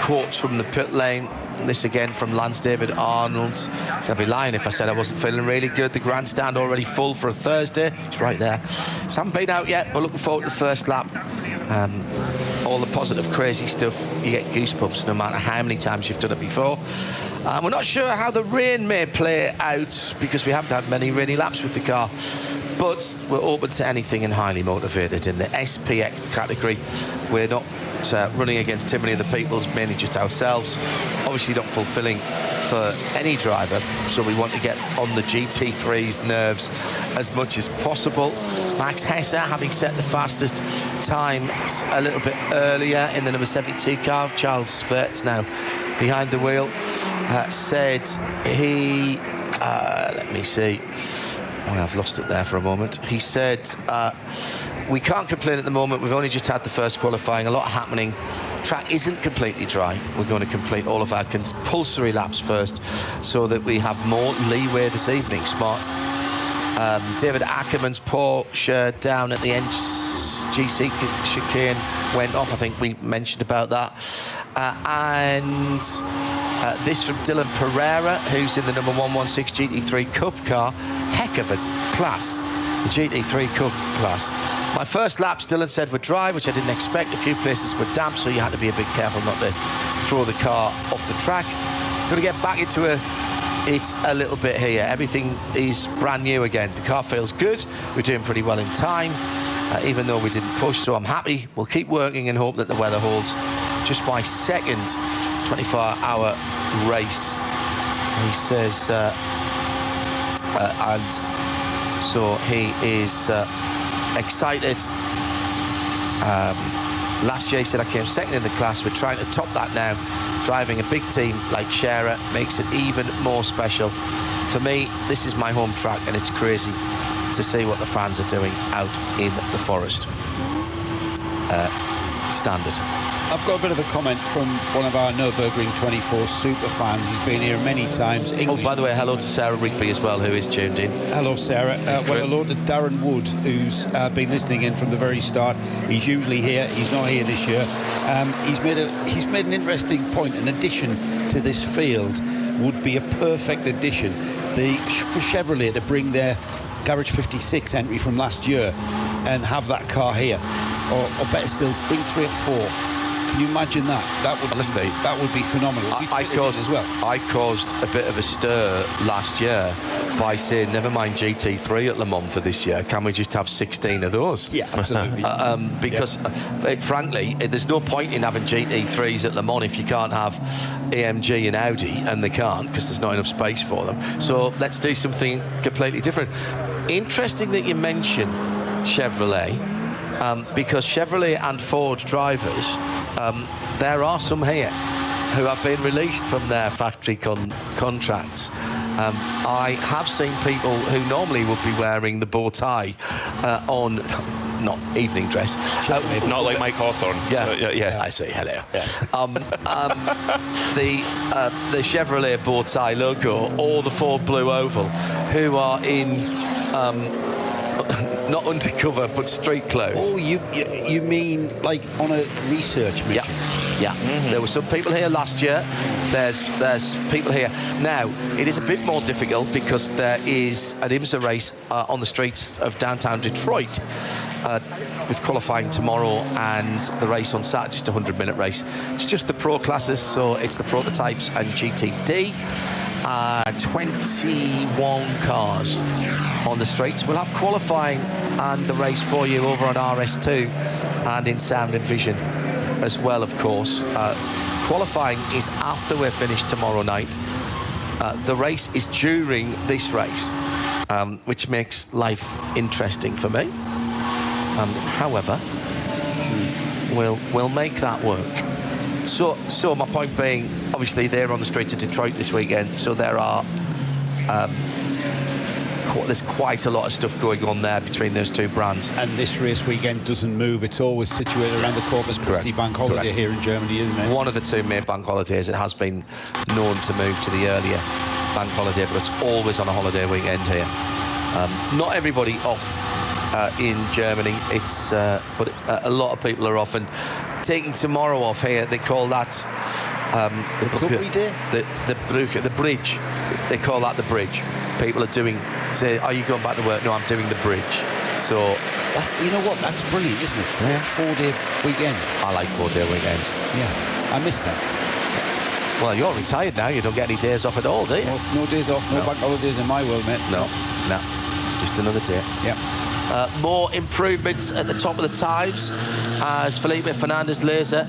quotes from the pit lane. this again from Lance David Arnold. So I'd be lying if I said I wasn't feeling really good. The grandstand already full for a Thursday. It's right there. So I haven't been out yet, but looking forward to the first lap. All the positive, crazy stuff, you get goosebumps no matter how many times you've done it before. We're not sure how the rain may play out because we haven't had many rainy laps with the car, but we're open to anything and highly motivated. In the SPX category, we're not running against too many of the people, mainly just ourselves. Obviously not fulfilling for any driver, so we want to get on the GT3's nerves as much as possible. Max Hesse, having set the fastest times a little bit earlier in the number 72 car, Charles Vert's now behind the wheel, said he, let me see, I've lost it there for a moment. He said, we can't complain at the moment, we've only just had the first qualifying, a lot happening. Track isn't completely dry. We're going to complete all of our compulsory laps first so that we have more leeway this evening. Smart. David Ackerman's Porsche down at the GC chicane went off. I think we mentioned about that. And this from Dylan Pereira, who's in the number 116 GT3 Cup car. Heck of a class. The GT3 Cup class. My first laps, Dylan said, were dry, which I didn't expect. A few places were damp, so you had to be a bit careful not to throw the car off the track. Going to get back into it a little bit here. Everything is brand new again. The car feels good. We're doing pretty well in time, even though we didn't push, so I'm happy. We'll keep working and hope that the weather holds. Just my second 24-hour race, he says, and so he is excited. Last year he said I came second in the class. We're trying to top that now. Driving a big team like Scherer makes it even more special. For me, this is my home track, and it's crazy to see what the fans are doing out in the forest. Standard. I've got a bit of a comment from one of our Nürburgring 24 super fans. He's been here many times. English. Oh, by the way, hello to Sarah Rigby as well, who is tuned in. Hello, Sarah. Well, hello to Darren Wood, who's been listening in from the very start. He's usually here. He's not here this year. He's made an interesting point. An addition to this field would be a perfect addition. For Chevrolet to bring their Garage 56 entry from last year and have that car here, or better still, bring 3 or 4. Can you imagine that? That would be phenomenal. I caused a bit of a stir last year by saying, never mind GT3 at Le Mans for this year. Can we just have 16 of those? Yeah, absolutely. Because, frankly, there's no point in having GT3s at Le Mans if you can't have AMG and Audi, and they can't because there's not enough space for them. So let's do something completely different. Interesting that you mention Chevrolet, because Chevrolet and Ford drivers, there are some here who have been released from their factory contracts. I have seen people who normally would be wearing the bow tie on, not evening dress. Not like Mike Hawthorne. Yeah. I say hello. Yeah. The Chevrolet bow tie logo or the Ford Blue Oval, who are in not undercover but street clothes. Oh, you mean like on a research mission? Yeah. Mm-hmm. There were some people here last year. There's people here now. It is a bit more difficult because there is an IMSA race on the streets of downtown Detroit, with qualifying tomorrow and the race on Saturday, just a 100-minute race. It's just the pro classes, so it's the prototypes and GTD. 21 cars on the streets. We'll have qualifying and the race for you over on RS2 and in sound and vision as well, of course. Qualifying is after we're finished tomorrow night. The race is during this race, which makes life interesting for me. However, we'll make that work. So my point being, obviously they're on the streets of Detroit this weekend, so there are there's quite a lot of stuff going on there between those two brands. And this race weekend doesn't move. It's always situated around the Corpus Christi bank holiday here in Germany, isn't it? One of the two main bank holidays. It has been known to move to the earlier bank holiday, but it's always on a holiday weekend here. Not everybody off in Germany. But a lot of people are off, and taking tomorrow off here, they call that Recovery day? The bridge. They call that the bridge. People are say, are you going back to work? No, I'm doing the bridge. So... you know what? That's brilliant, isn't it? Four-day weekend. I like 4-day weekends. Yeah, I miss them. Well, you're retired now. You don't get any days off at all, do you? No days off, no bank holidays in my world, mate. No. Just another day. Yeah. More improvements at the top of the times as Felipe Fernandez Laser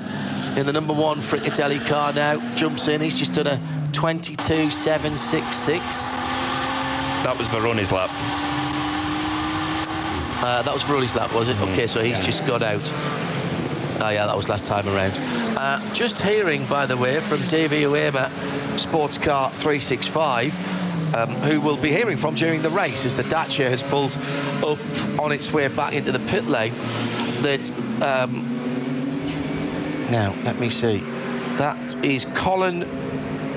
in the number 1 Frickadelli car now jumps in. He's just done a 22.766. That was Verone's lap. That was Veroni's lap, was it? Okay, so he's just got out. Oh, yeah, that was last time around. Just hearing, by the way, from Davey Uema, Sports Car 365, who we'll be hearing from during the race as the Dacia has pulled up on its way back into the pit lane, that... now, let me see. That is Colin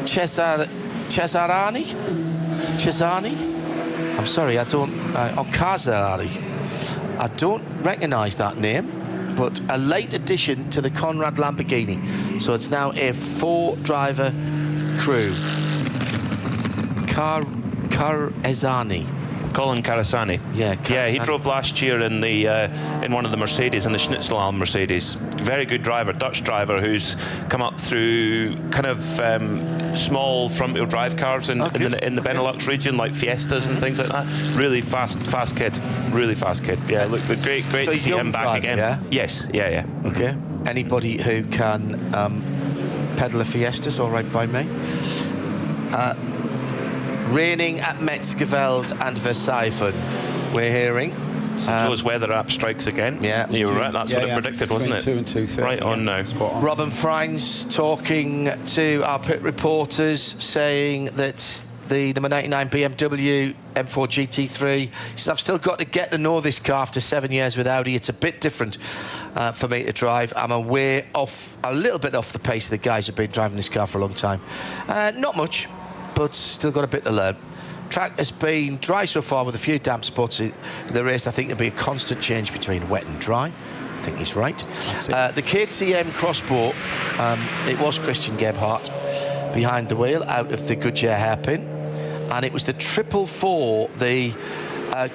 Cesarani? I'm sorry, I don't... Casarani. I don't recognise that name, but a late addition to the Conrad Lamborghini. So it's now a 4-driver crew. Carezani. Colin Carasani. Yeah, yeah, he drove last year in the in one of the Mercedes, in the Schnitzelalm Mercedes. Very good driver, Dutch driver, who's come up through kind of small front-wheel drive cars in the Benelux region, like Fiestas and things like that. Really fast kid. Really fast kid. Yeah, look, great so to see him back again. Yeah? Yes, yeah. Okay. Anybody who can pedal a Fiesta's all right by me. Raining at Metzgerveld and Versailles, we're hearing. So Joe's weather app strikes again. Yeah. You were right, that's what it predicted, wasn't it? 2 and 2:30. Right on now. Spot on. Robin Frines talking to our pit reporters, saying that the number 99 BMW M4 GT3, he says, I've still got to get to know this car after 7 years with Audi. It's a bit different for me to drive. I'm a little bit off the pace of the guys who've been driving this car for a long time. Not much, but still got a bit to learn. Track has been dry so far with a few damp spots in the race. I think there'll be a constant change between wet and dry. I think he's right. The KTM Crossbow, it was Christian Gebhardt behind the wheel out of the Goodyear hairpin, and it was the 444, the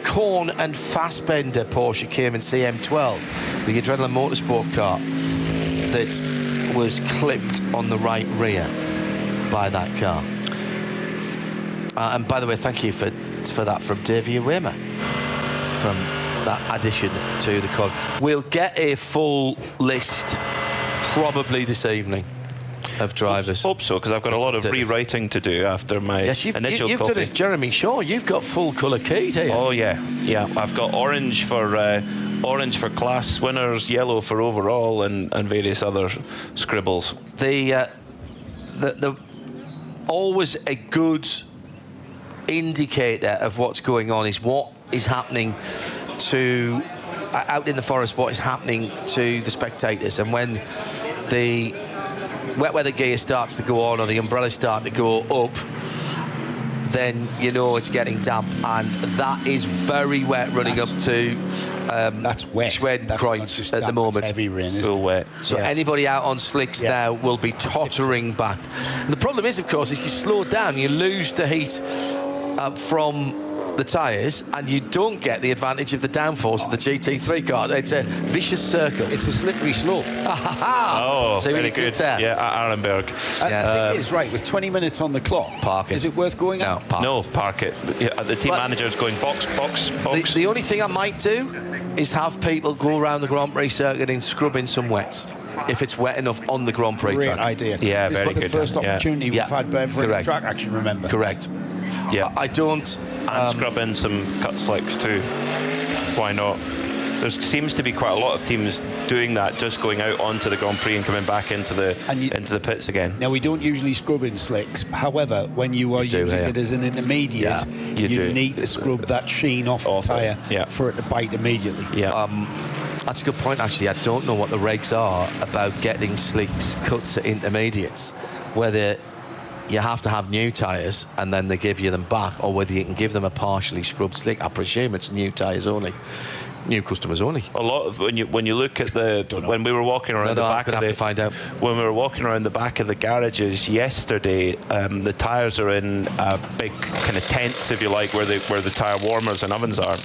Korn and Fassbender Porsche Cayman CM12, the Adrenaline Motorsport car, that was clipped on the right rear by that car. And by the way, thank you for that from Davey Uema, from that addition to the cod. We'll get a full list probably this evening of drivers. Hope so, because I've got a lot of rewriting to do after my initial you've copy. done it, Jeremy Shaw. You've got full colour key, do you? Oh yeah. I've got orange for class winners, yellow for overall, and various other scribbles. The always a good indicator of what's going on is what is happening to out in the forest, what is happening to the spectators. And when the wet weather gear starts to go on or the umbrellas start to go up, then you know it's getting damp, and that is very wet running up to that's wet. Schwedenkreuz at the moment. Heavy rain, so wet. So anybody out on slicks now will be tottering back. And the problem is, of course, if you slow down, you lose the heat from the tyres, and you don't get the advantage of the downforce of the GT3 car. It's a vicious circle. It's a slippery slope. Oh, so very good. There. Yeah, at Arenberg. I think it's right. With 20 minutes on the clock, park it. Is it worth going up? No, park it. Yeah, the team manager's going box. The only thing I might do is have people go around the Grand Prix circuit and scrub in some wets, if it's wet enough on the Grand Prix Great track. idea. Yeah, this very is the good. first opportunity we've had for track action, remember? Correct. Yeah. I don't... And scrub in some cut slicks too. Why not? There seems to be quite a lot of teams doing that, just going out onto the Grand Prix and coming back into the pits again. Now, we don't usually scrub in slicks. However, when you are using it as an intermediate, you need to scrub that sheen off the tyre for it to bite immediately. Yeah. That's a good point, actually. I don't know what the regs are about getting slicks cut to intermediates, whether you have to have new tyres and then they give you them back, or whether you can give them a partially scrubbed slick. I presume it's new tyres only. new customers only. A lot of when you look at when we were walking around the back of to find out. When we were walking around the back of the garages yesterday, the tyres are in big kind of tents, if you like, where the tyre warmers and ovens are.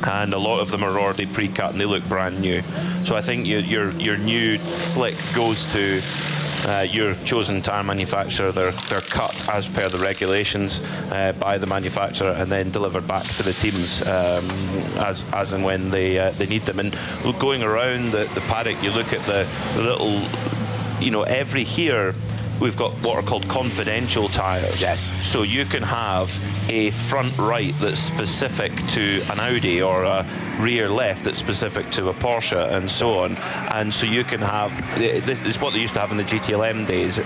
And a lot of them are already pre-cut and they look brand new. So I think your new slick goes to your chosen tyre manufacturer. They're cut as per the regulations by the manufacturer and then delivered back to the teams as and when they need them. And going around the paddock, you look at the little, every here we've got what are called confidential tyres. Yes. So you can have a front right that's specific to an Audi or a rear left that's specific to a Porsche and so on. And so you can have, this is what they used to have in the GTLM days,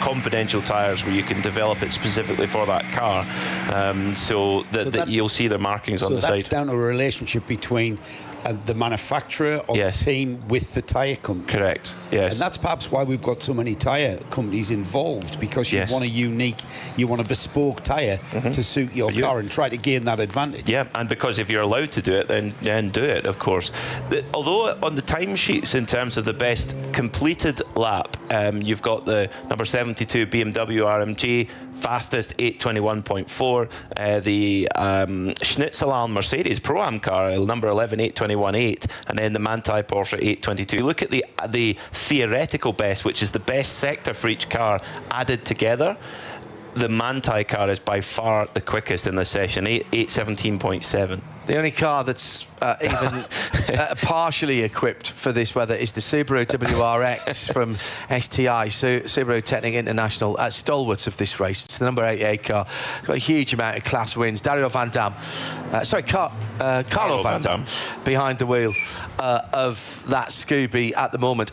confidential tyres where you can develop it specifically for that car. So that you'll see the markings on the side. So that's down to a relationship between the manufacturer or the team with the tyre company. Correct, yes. And that's perhaps why we've got so many tyre companies involved, because you want a bespoke tyre to suit your car and try to gain that advantage. Yeah, and because if you're allowed to do it, then do it, of course. Although on the timesheets, in terms of the best completed lap, you've got the number 72 BMW RMG, fastest 8:21.4, the Schnitzelalm Mercedes Pro-Am car, number 11 8:21.8, and then the Manthey Porsche 8:22. Look at the theoretical best, which is the best sector for each car added together. The Manthey car is by far the quickest in this session, 8:17.7. The only car that's even partially equipped for this weather is the Subaru WRX from STI, so Subaru Technic International, stalwarts of this race. It's the number 88 car. It's got a huge amount of class wins. Carlo Van Damme behind the wheel of that Scooby at the moment.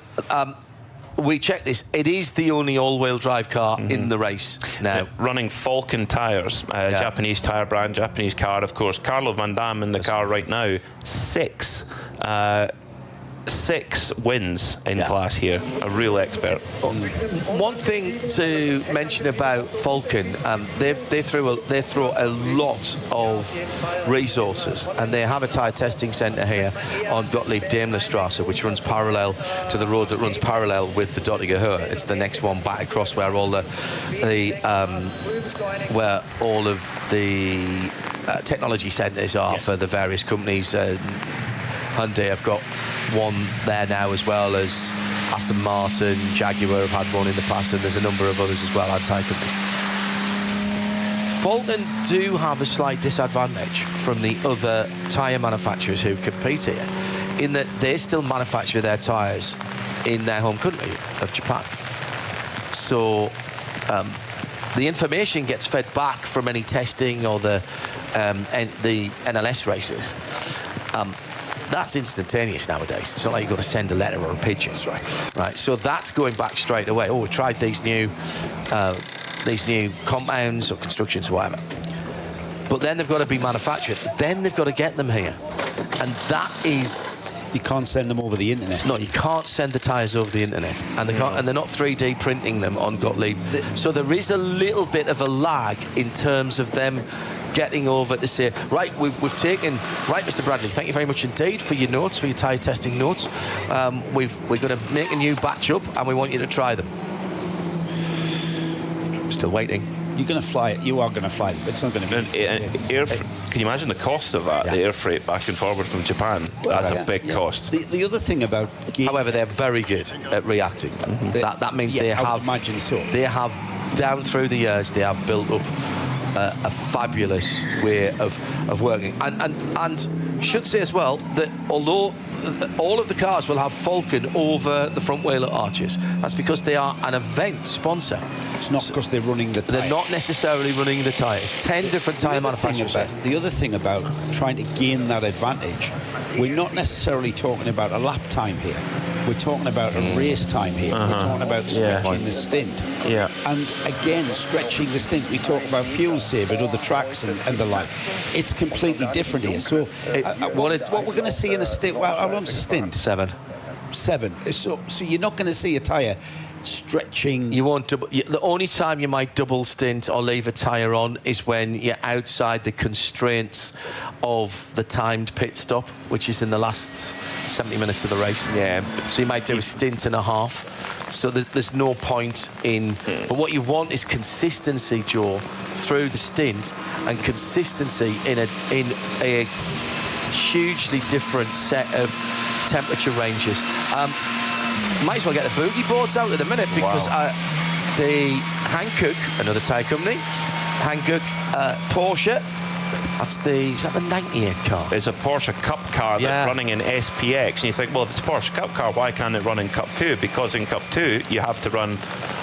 We checked this. It is the only all-wheel drive car in the race now. Running Falcon tyres, Japanese tyre brand, Japanese car, of course. Carlo Van Damme in the car right now, 6 wins in class here. A real expert. One thing to mention about Falcon, they throw a lot of resources, and they have a tyre testing centre here on Gottlieb Daimlerstrasse, which runs parallel to the road that runs parallel with the Dottinger Höhe. It's the next one back across where all of the technology centres are for the various companies. Hyundai have got one there now, as well as Aston Martin, Jaguar have had one in the past, and there's a number of others as well, tyre companies. Falcon do have a slight disadvantage from the other tyre manufacturers who compete here, in that they still manufacture their tyres in their home country of Japan. So the information gets fed back from any testing or the NLS races. That's instantaneous nowadays. It's not like you've got to send a letter or a pigeon. Right. So that's going back straight away. Oh, we tried these new compounds or constructions or whatever. But then they've got to be manufactured. Then they've got to get them here. And that is... You can't send them over the internet. No, you can't send the tyres over the internet. And they're not 3D printing them on Gottlieb. So there is a little bit of a lag in terms of them getting over to say, right, we've taken, right, Mr. Bradley, thank you very much indeed for your notes, for your tyre testing notes. We're going to make a new batch up and we want you to try them. Still waiting. You're going to fly it. You are going to fly it. But it's not going to be... Can you imagine the cost of that? The air freight back and forward from Japan. That's a big cost. The other thing about... However, they're very good at reacting. That means they have... I would imagine so. They have, down through the years, they have built up a fabulous way of working. And should say as well that although all of the cars will have Falcon over the front wheel arches, that's because they are an event sponsor. It's not because they're running the tyres. They're not necessarily running the tyres. 10 different tyre manufacturers. The other thing about trying to gain that advantage, we're not necessarily talking about a lap time here. We're talking about a race time here. We're talking about stretching the stint. Yeah. And again, stretching the stint, we talk about fuel save at other tracks and the like. It's completely different here. So what we're going to see in a stint, well, how long's a stint? 7. So you're not going to see a tyre stretching. You won't double. The only time you might double stint or leave a tyre on is when you're outside the constraints of the timed pit stop, which is in the last 70 minutes of the race. Yeah. So you might do a stint and a half. So there's no point in. But what you want is consistency, Joe, through the stint, and consistency in a hugely different set of temperature ranges. Might as well get the boogie boards out at the minute, because the Hankook, another tyre company, Hankook Porsche, is that the 98 car? It's a Porsche Cup car that's running in SPX, and you think, well, if it's a Porsche Cup car, why can't it run in Cup 2? Because in Cup 2 you have to run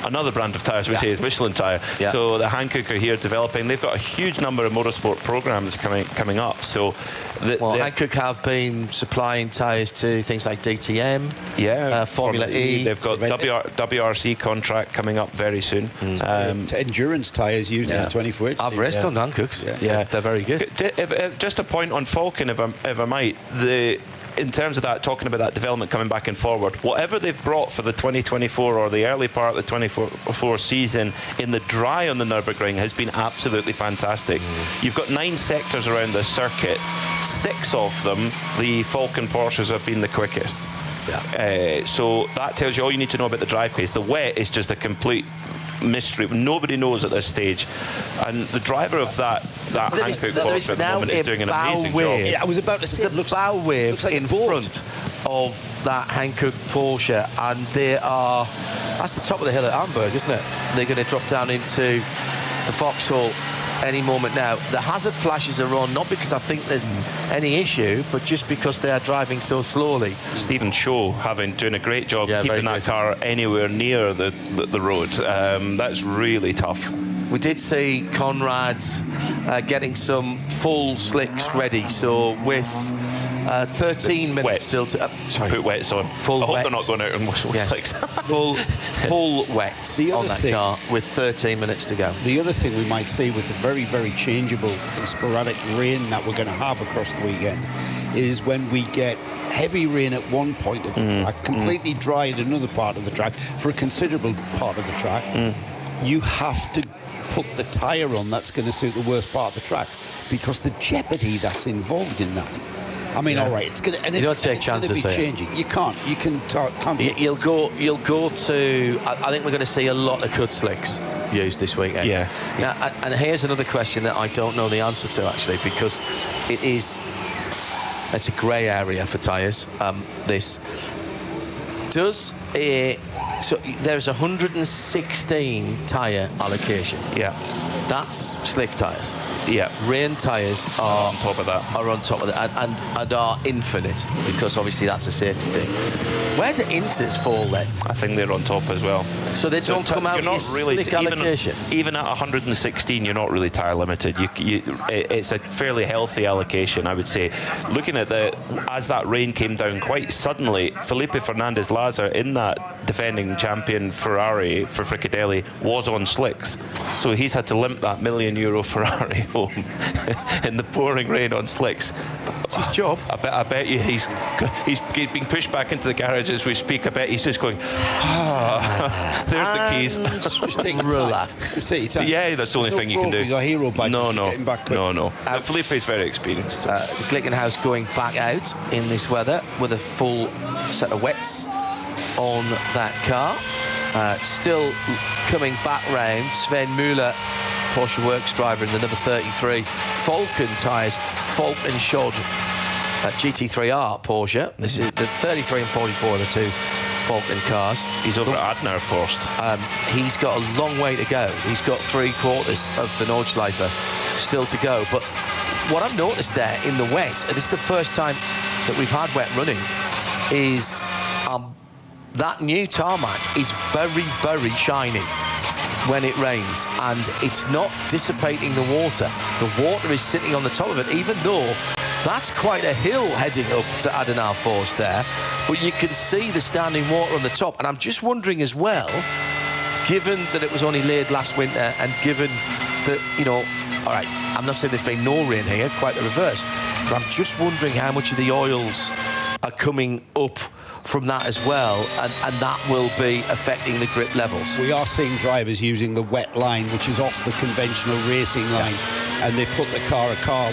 another brand of tyres, which is Michelin tyre. So the Hankook are here developing. They've got a huge number of motorsport programs coming up. So Hankook have been supplying tyres to things like DTM, Formula E. They've got WRC contract coming up very soon. Endurance tyres used in the 24H. I've raced on Hankooks. Yeah, they're very good. Just a point on Falcon, if I might. In terms of that, talking about that development coming back and forward, whatever they've brought for the 2024 or the early part of the 2024 season in the dry on the Nürburgring has been absolutely fantastic. You've got 9 sectors around the circuit. 6 of them, the Falcon Porsches have been the quickest. So that tells you all you need to know about the dry pace. The wet is just a complete mystery. Nobody knows at this stage, and the driver of that Hankook Porsche at the moment is doing an amazing job. Yeah, I was about to say, there's a bow wave in front of that Hankook Porsche, and that's the top of the hill at Hamburg, isn't it? They're going to drop down into the Vauxhall any moment now. The hazard flashes are on, not because I think there's any issue, but just because they are driving so slowly. Stephen Cho doing a great job keeping that car anywhere near the road. That's really tough. We did see Conrad getting some full slicks ready, so with 13 minutes still to... Put wets on. Full I hope wets. they're not going out and wash slicks. full wets on that car with 13 minutes to go. The other thing we might see with the very, very changeable and sporadic rain that we're going to have across the weekend is when we get heavy rain at one point of the track, completely dry at another part of the track, for a considerable part of the track, you have to put the tyre on that's going to suit the worst part of the track, because the jeopardy that's involved in that. I mean, all right, it's going to. You don't take chances here. Changing. You can't. You can't. You'll go to. I think we're going to see a lot of cut slicks used this weekend. Yeah. Now, and here's another question that I don't know the answer to, actually, because it's a grey area for tyres. So there's 116 tyre allocation. Yeah. That's slick tyres. Yeah. Rain tyres are on top of that. And are infinite, because obviously that's a safety thing. Where do inters fall then? I think they're on top as well. So they don't come out in slick allocation? Even at 116, you're not really tyre limited. It's a fairly healthy allocation, I would say. Looking at as that rain came down quite suddenly, Felipe Fernandez-Lazar, in that defending champion Ferrari for Fricadelli, was on slicks. So he's had to limp that €1 million Ferrari home in the pouring rain on slicks. It's his job. I bet you he's being pushed back into the garage as we speak. I bet he's just going, there's the keys. Just relax. Just take your time. Yeah, that's the only thing you can do. He's a hero badge. No. Felipe's very experienced. The Glickenhaus going back out in this weather with a full set of wets on that car. Still coming back round, Sven Müller, Porsche Works driver, in the number 33 Falcon tyres, Falcon shod GT3R Porsche. This is the 33 and 44 are the two Falcon cars. He's over at Adner first. He's got a long way to go. He's got 3/4 of the Nordschleife still to go. But what I've noticed there in the wet, and this is the first time that we've had wet running, is that new tarmac is very, very shiny when it rains, and it's not dissipating the water. The water is sitting on the top of it, even though that's quite a hill heading up to Adenauer Forst there, but you can see the standing water on the top. And I'm just wondering as well, given that it was only laid last winter, and given that, all right, I'm not saying there's been no rain here, quite the reverse, but I'm just wondering how much of the oils are coming up from that as well, and that will be affecting the grip levels. We are seeing drivers using the wet line, which is off the conventional racing line, and they put the car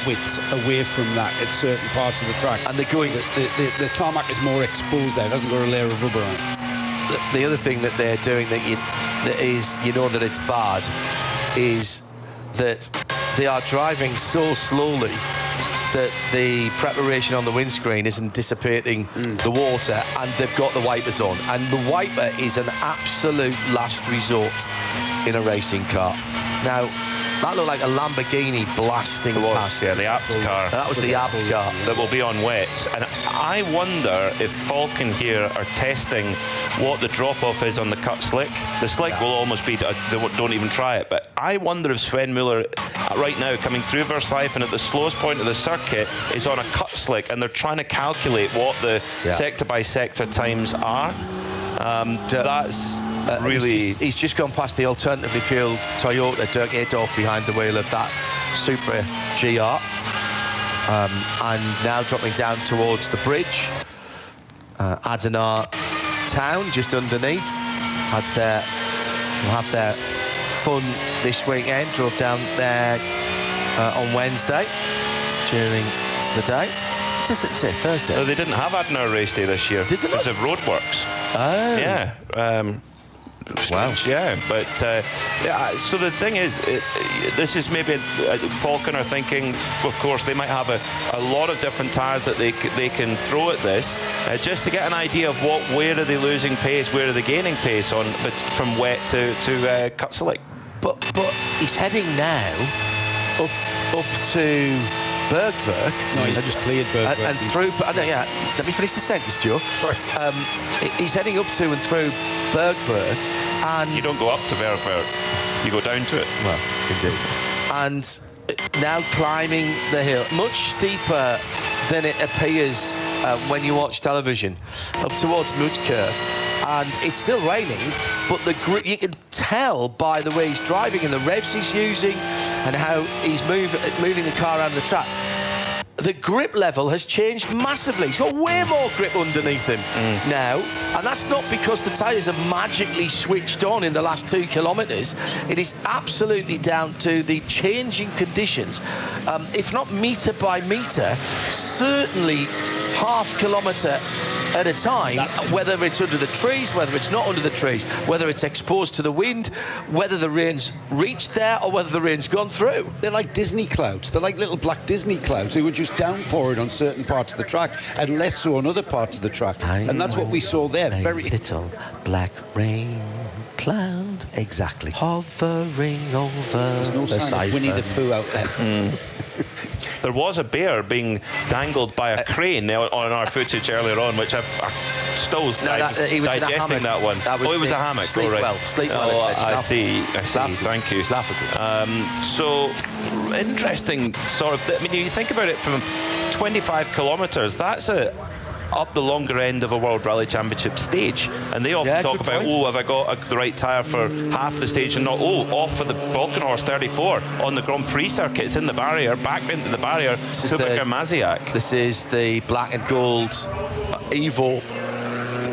widths away from that at certain parts of the track. And they're going... The tarmac is more exposed there. It hasn't got a layer of rubber on it. The other thing that they're doing that is, you know that it's bad, is that they are driving so slowly that the preparation on the windscreen isn't dissipating the water, and they've got the wipers on. And the wiper is an absolute last resort in a racing car. Now, that looked like a Lamborghini blasting past. Yeah, the apt car. That was the apt car. That will be on wets. And I wonder if Falcon here are testing what the drop-off is on the cut slick. The slick will almost be, don't even try it, but I wonder if Sven Muller, right now, coming through Verstappen at the slowest point of the circuit, is on a cut slick, and they're trying to calculate what the sector-by-sector times are. That's really... He's just gone past the alternatively fueled Toyota, Dirk Adolf behind the wheel of that Supra GR. And now dropping down towards the bridge. Adenar Town just underneath. Will have their fun this weekend. Drove down there on Wednesday during the day. It's Thursday. No, they didn't have Adenar race day this year. Did they not? Because of roadworks. Oh. Yeah. Wow. Yeah, but so the thing is, this is maybe Falcon are thinking, of course, they might have a lot of different tyres that they can throw at this, just to get an idea of where are they losing pace, where are they gaining pace on, but from wet to cut slick. But he's heading now up to Bergwerk. No, he's just cleared Bergwerk. And through... let me finish the sentence, Joe. Sorry. He's heading up to and through Bergwerk, and... You don't go up to Bergwerk, you go down to it. Well, indeed. And now climbing the hill, much steeper than it appears when you watch television, up towards Mutkirch. And it's still raining, but you can tell by the way he's driving and the revs he's using and how he's moving the car around the track. The grip level has changed massively. He's got way more grip underneath him now, and that's not because the tyres have magically switched on in the last 2 kilometres. It is absolutely down to the changing conditions. If not metre by metre, certainly half kilometre at a time, whether it's under the trees, whether it's not under the trees, whether it's exposed to the wind, whether the rain's reached there or whether the rain's gone through. They're like Disney clouds. They're like little black Disney clouds who were just downpouring on certain parts of the track and less so on other parts of the track. And that's what we saw there. Very little black rain cloud. Exactly. Hovering over There's no the sign of Winnie the Pooh out there. There was a bear being dangled by a crane on our footage earlier on, which I've still he was digesting that one. It was a hammock. Sleep well. Sleep well. I see. Thank you. So interesting sort of... I mean, you think about it from 25 kilometres, that's up the longer end of a World Rally Championship stage, and they often talk about, have I got the right tyre for half the stage, and not, off for the Vulcan Horse 34 on the Grand Prix circuit. It's in the barrier, back into the barrier. This is the black and gold Evo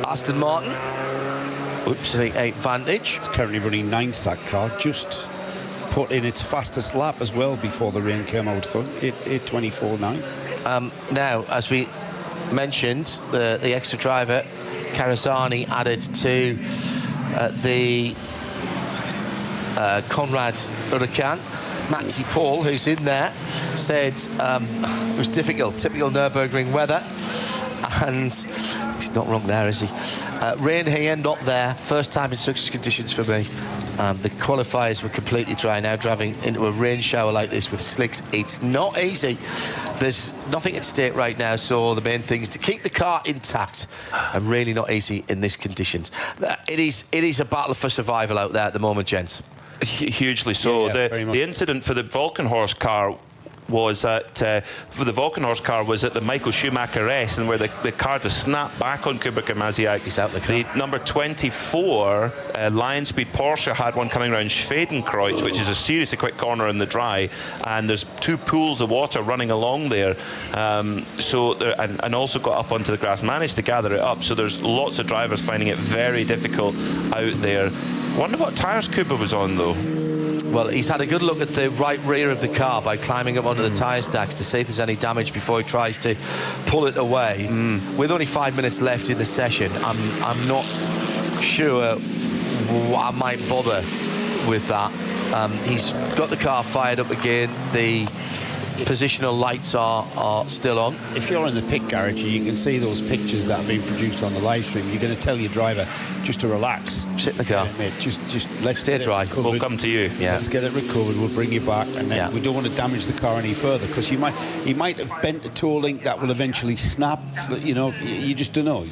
Aston Martin. Oops, the 8 Vantage. It's currently running 9th, that car. Just put in its fastest lap as well before the rain came out. 8:24.9. Now, as we mentioned, the extra driver Karazani added to the Conrad Huracan. Maxi Paul, who's in there, said it was difficult, typical Nürburgring weather, and he's not wrong there, is he? Rain here, not there, first time in such conditions for me. The qualifiers were completely dry. Now driving into a rain shower like this with slicks, it's not easy. There's nothing at stake right now, so the main thing is to keep the car intact, and really not easy in these conditions. It is a battle for survival out there at the moment, gents. Hugely so. The incident for the Vulcan Horse car was at the Valkenhorst car was at the Michael Schumacher race, and where the car just snapped back on Kuba Gamaziak. He's out the car. The number 24 Lion Speed Porsche had one coming around Schwedenkreuz, which is a seriously quick corner in the dry, and there's 2 pools of water running along there. And also got up onto the grass, managed to gather it up. So there's lots of drivers finding it very difficult out there. Wonder what tyres Kuba was on though. Well, he's had a good look at the right rear of the car by climbing up onto the tyre stacks to see if there's any damage before he tries to pull it away. With only 5 minutes left in the session, I'm not sure I might bother with that. He's got the car fired up again. The positional lights are still on. If you're in the pit garage, you can see those pictures that are being produced on the live stream. You're going to tell your driver just to relax. Sit in the car. Mate, just let's stay dry. We'll come to you. Yeah. Let's get it recovered. We'll bring you back, and then we don't want to damage the car any further, because he might have bent a toe link that will eventually snap. You know, you just don't know.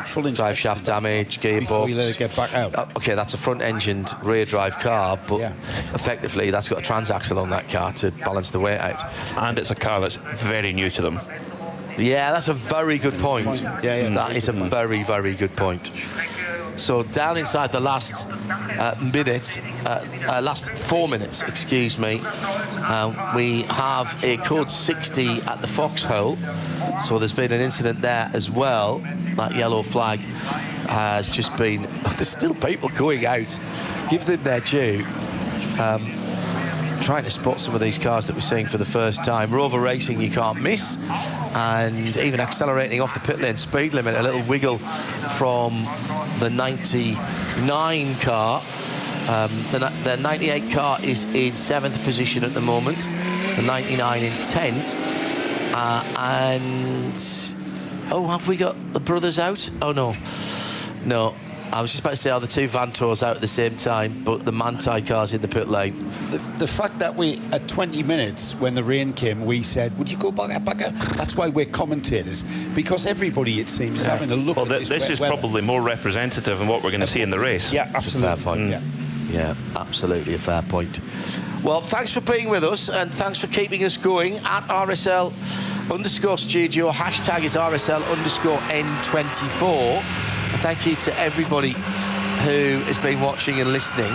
Full drive shaft damage, gearbox. Before you let it get back out. Okay, that's a front-engined rear-drive car, but effectively that's got a transaxle on that car to balance the weight out. And it's a car that's very new to them. Yeah, that's a very good point. That is a very, very good point. So down inside the last last 4 minutes, excuse me, we have a code 60 at the foxhole. So there's been an incident there as well. That yellow flag has just been... There's still people going out. Give them their due. Trying to spot some of these cars that we're seeing for the first time. Rover Racing you can't miss, and even accelerating off the pit lane speed limit, a little wiggle from the 99 car. The 98 car is in 7th position at the moment, the 99 in 10th, and have we got the brothers out? Oh no, I was just about to say, the 2 Vantors out at the same time, but the Manthey car's in the pit lane. The fact that we, at 20 minutes, when the rain came, we said, would you go back out? That's why we're commentators, because everybody, it seems, is having a look at this. This is probably more representative of what we're going to see in the race. Yeah, absolutely. That's a fair point. Yeah, absolutely a fair point. Well, thanks for being with us, and thanks for keeping us going at RSL_studio. Hashtag is RSL_N24. And thank you to everybody who has been watching and listening.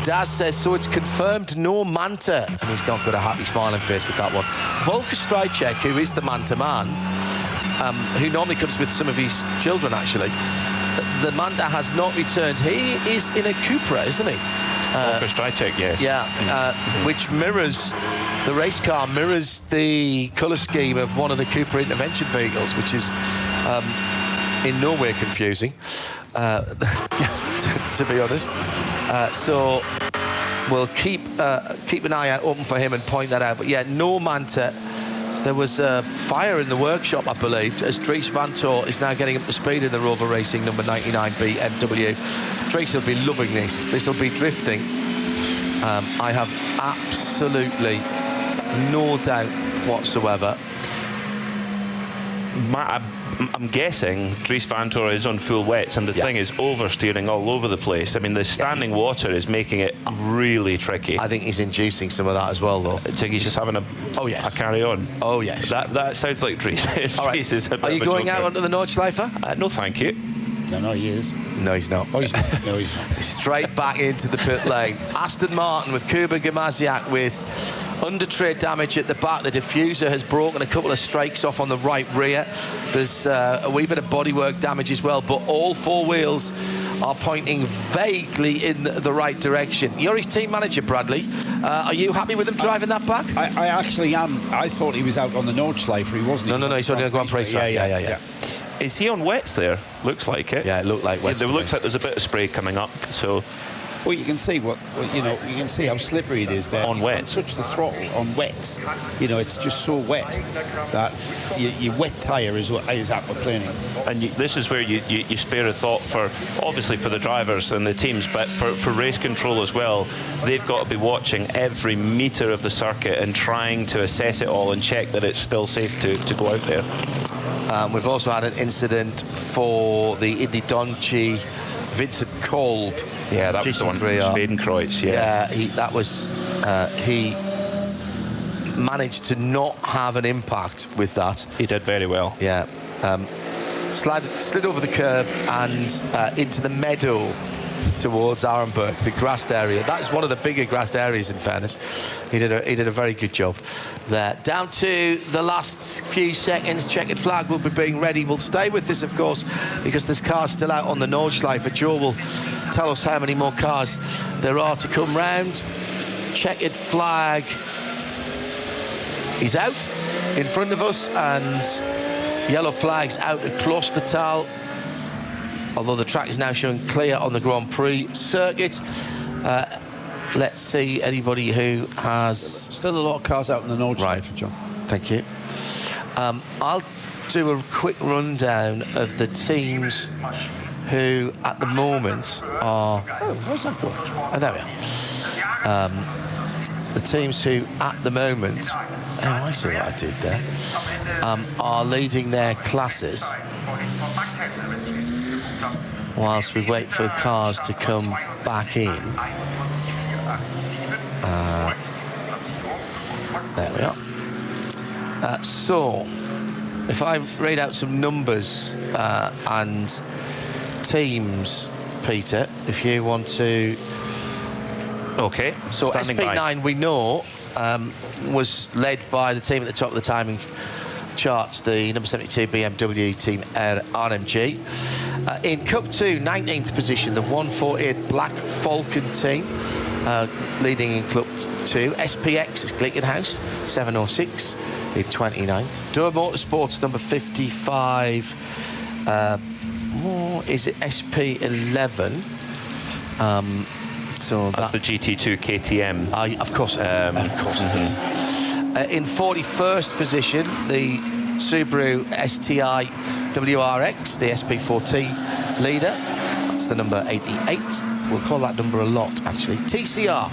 Daz says, so it's confirmed no Manta. And he's not got a happy smiling face with that one. Volker Strycek, who is the Manta man, who normally comes with some of his children, actually. The Manta has not returned. He is in a Cupra, isn't he? Volker Strycek, yes. Yeah, which mirrors... The race car mirrors the colour scheme of one of the Cupra intervention vehicles, which is... in no way confusing, to be honest. So we'll keep an eye out open for him and point that out. But yeah, no Manta. There was a fire in the workshop, I believe, as Dries Vanthoor is now getting up to speed in the Rover Racing number 99 BMW. Dries will be loving this. This will be drifting. I have absolutely no doubt whatsoever. I'm guessing Dries Vanthoor is on full wets, and the thing is oversteering all over the place. I mean, the standing water is making it really tricky. I think he's inducing some of that as well, though. I think he's just having a carry on. Oh, yes. That sounds like Dries. All right. Are you going out onto the Nordschleife? No, thank you. No, he is. No, he's not. Oh, he's not. No, he's not. Straight back into the pit lane. Aston Martin with Kuba Gamaziak with under-tray damage at the back. The diffuser has broken a couple of strakes off on the right rear. There's a wee bit of bodywork damage as well, but all 4 wheels are pointing vaguely in the right direction. You're his team manager, Bradley. Are you happy with him driving that back? I actually am. I thought he was out on the Nordschleife. He wasn't. No, he's only on the Grand Prix track. Yeah. Is he on wets there? Looks like it. Yeah, it looked like wets. It looks like there's a bit of spray coming up, so... Well, you can see you can see how slippery it is there. On wet. Touch the throttle on wet. It's just so wet that your wet tyre is aquaplaning. And this is where you spare a thought for, obviously for the drivers and the teams, but for race control as well. They've got to be watching every metre of the circuit and trying to assess it all and check that it's still safe to go out there. We've also had an incident for the Indy Donchy, Vincent Kolb. Yeah, that was the one from Schwedenkreuz. managed to not have an impact with that. He did very well. Yeah. Slid over the curb and into the meadow towards Arenberg, the grassed area. That's one of the bigger grassed areas, in fairness. He did a very good job there. Down to the last few seconds. Checkered flag will be being ready. We'll stay with this, of course, because there's cars still out on the Nordschleife. Joe will tell us how many more cars there are to come round. Checkered flag is out in front of us, and yellow flag's out at Klostertal, although the track is now showing clear on the Grand Prix circuit. Let's see anybody who has... Still a lot of cars out in the Nordschleife, Right. John. Thank you. I'll do a quick rundown of the teams who, at the moment, are... Oh, where's that going? Oh, there we are. The teams who, at the moment... Oh, I see what I did there. Are leading their classes whilst we wait for cars to come back in. There we are. So, if I read out some numbers and teams, Peter, if you want to... Okay. So SP9, we know, was led by the team at the top of the timing charts, the number 72 BMW team RMG. In Cup 2, 19th position, the 148 Black Falcon team, leading in Cup 2. SPX is Glickenhaus, 706 in 29th. Dürr Motorsports, number 55, is it SP11? So that's the GT2 KTM. Of course it is. Of course it is. In 41st position, the Subaru STI WRX, the SP4T leader. That's the number 88. We'll call that number a lot, actually. TCR,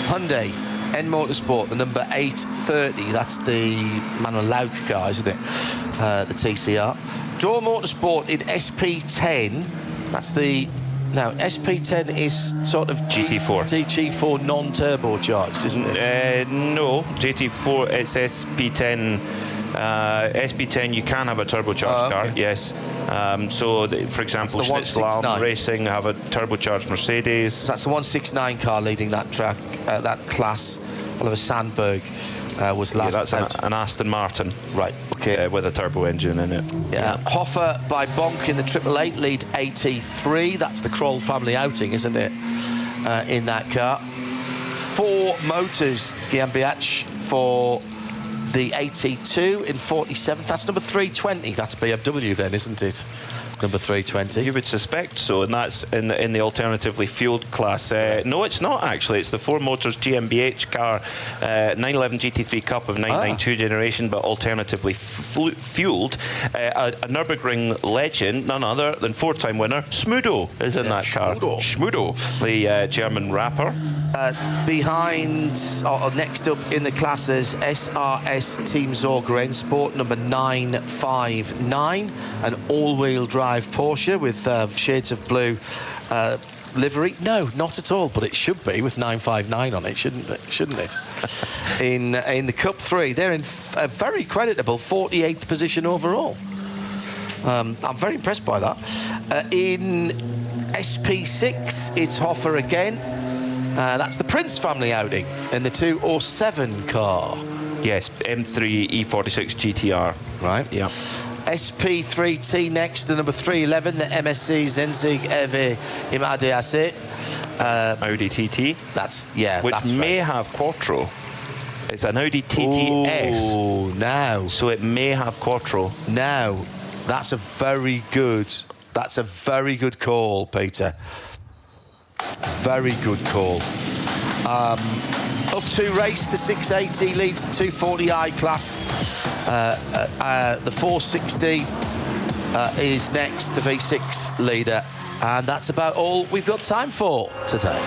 Hyundai, N Motorsport, the number 830. That's the Manuel Lauk car, isn't it? The TCR. Dürr Motorsport in SP10. That's the... Now, SP10 is sort of GT4. GT4 non-turbocharged, isn't it? No, GT4, it's SP10. SP10, you can have a turbocharged car, yes. For example, Schnitzler Racing have a turbocharged Mercedes. So that's the 169 car leading that track, that class. Oliver Sandberg was last that's out. an Aston Martin. Right, okay. With a turbo engine in it. Yeah. Hoffer by Bonk in the 888 lead 83. That's the Kroll family outing, isn't it? In that car. 4 Motors, GmbH for the 82 in 47th. That's number 320. That's BMW then, isn't it? Number 320. You would suspect so, and that's in the alternatively fueled class. No, it's not actually. It's the 4 Motors GmbH car, 911 GT3 Cup of 992 generation, but alternatively fueled. A Nürburgring legend, none other than 4-time winner Smudo is in that car. Smudo, the German rapper. Behind, or next up in the classes, SRS Team Zorgren Sport number 959, an all-wheel drive Porsche with shades of blue livery. No, not at all, but it should be with 959 on it, shouldn't it? in the Cup 3, they're in a very creditable 48th position overall. I'm very impressed by that. In SP6, it's Hoffer again. That's the Prince family outing in the 207 car. Yes, M3 E46 GTR. Right. Yeah. SP3T next to number 311, the MSC Zenzig EV im ADAC. Audi TT. Which may have Quattro. It's an Audi TTS. Oh, now. So it may have Quattro. Now, that's a very good call, Peter. Very good call. Up to race, the 680 leads the 240i class. The 460 is next, the V6 leader. And that's about all we've got time for today.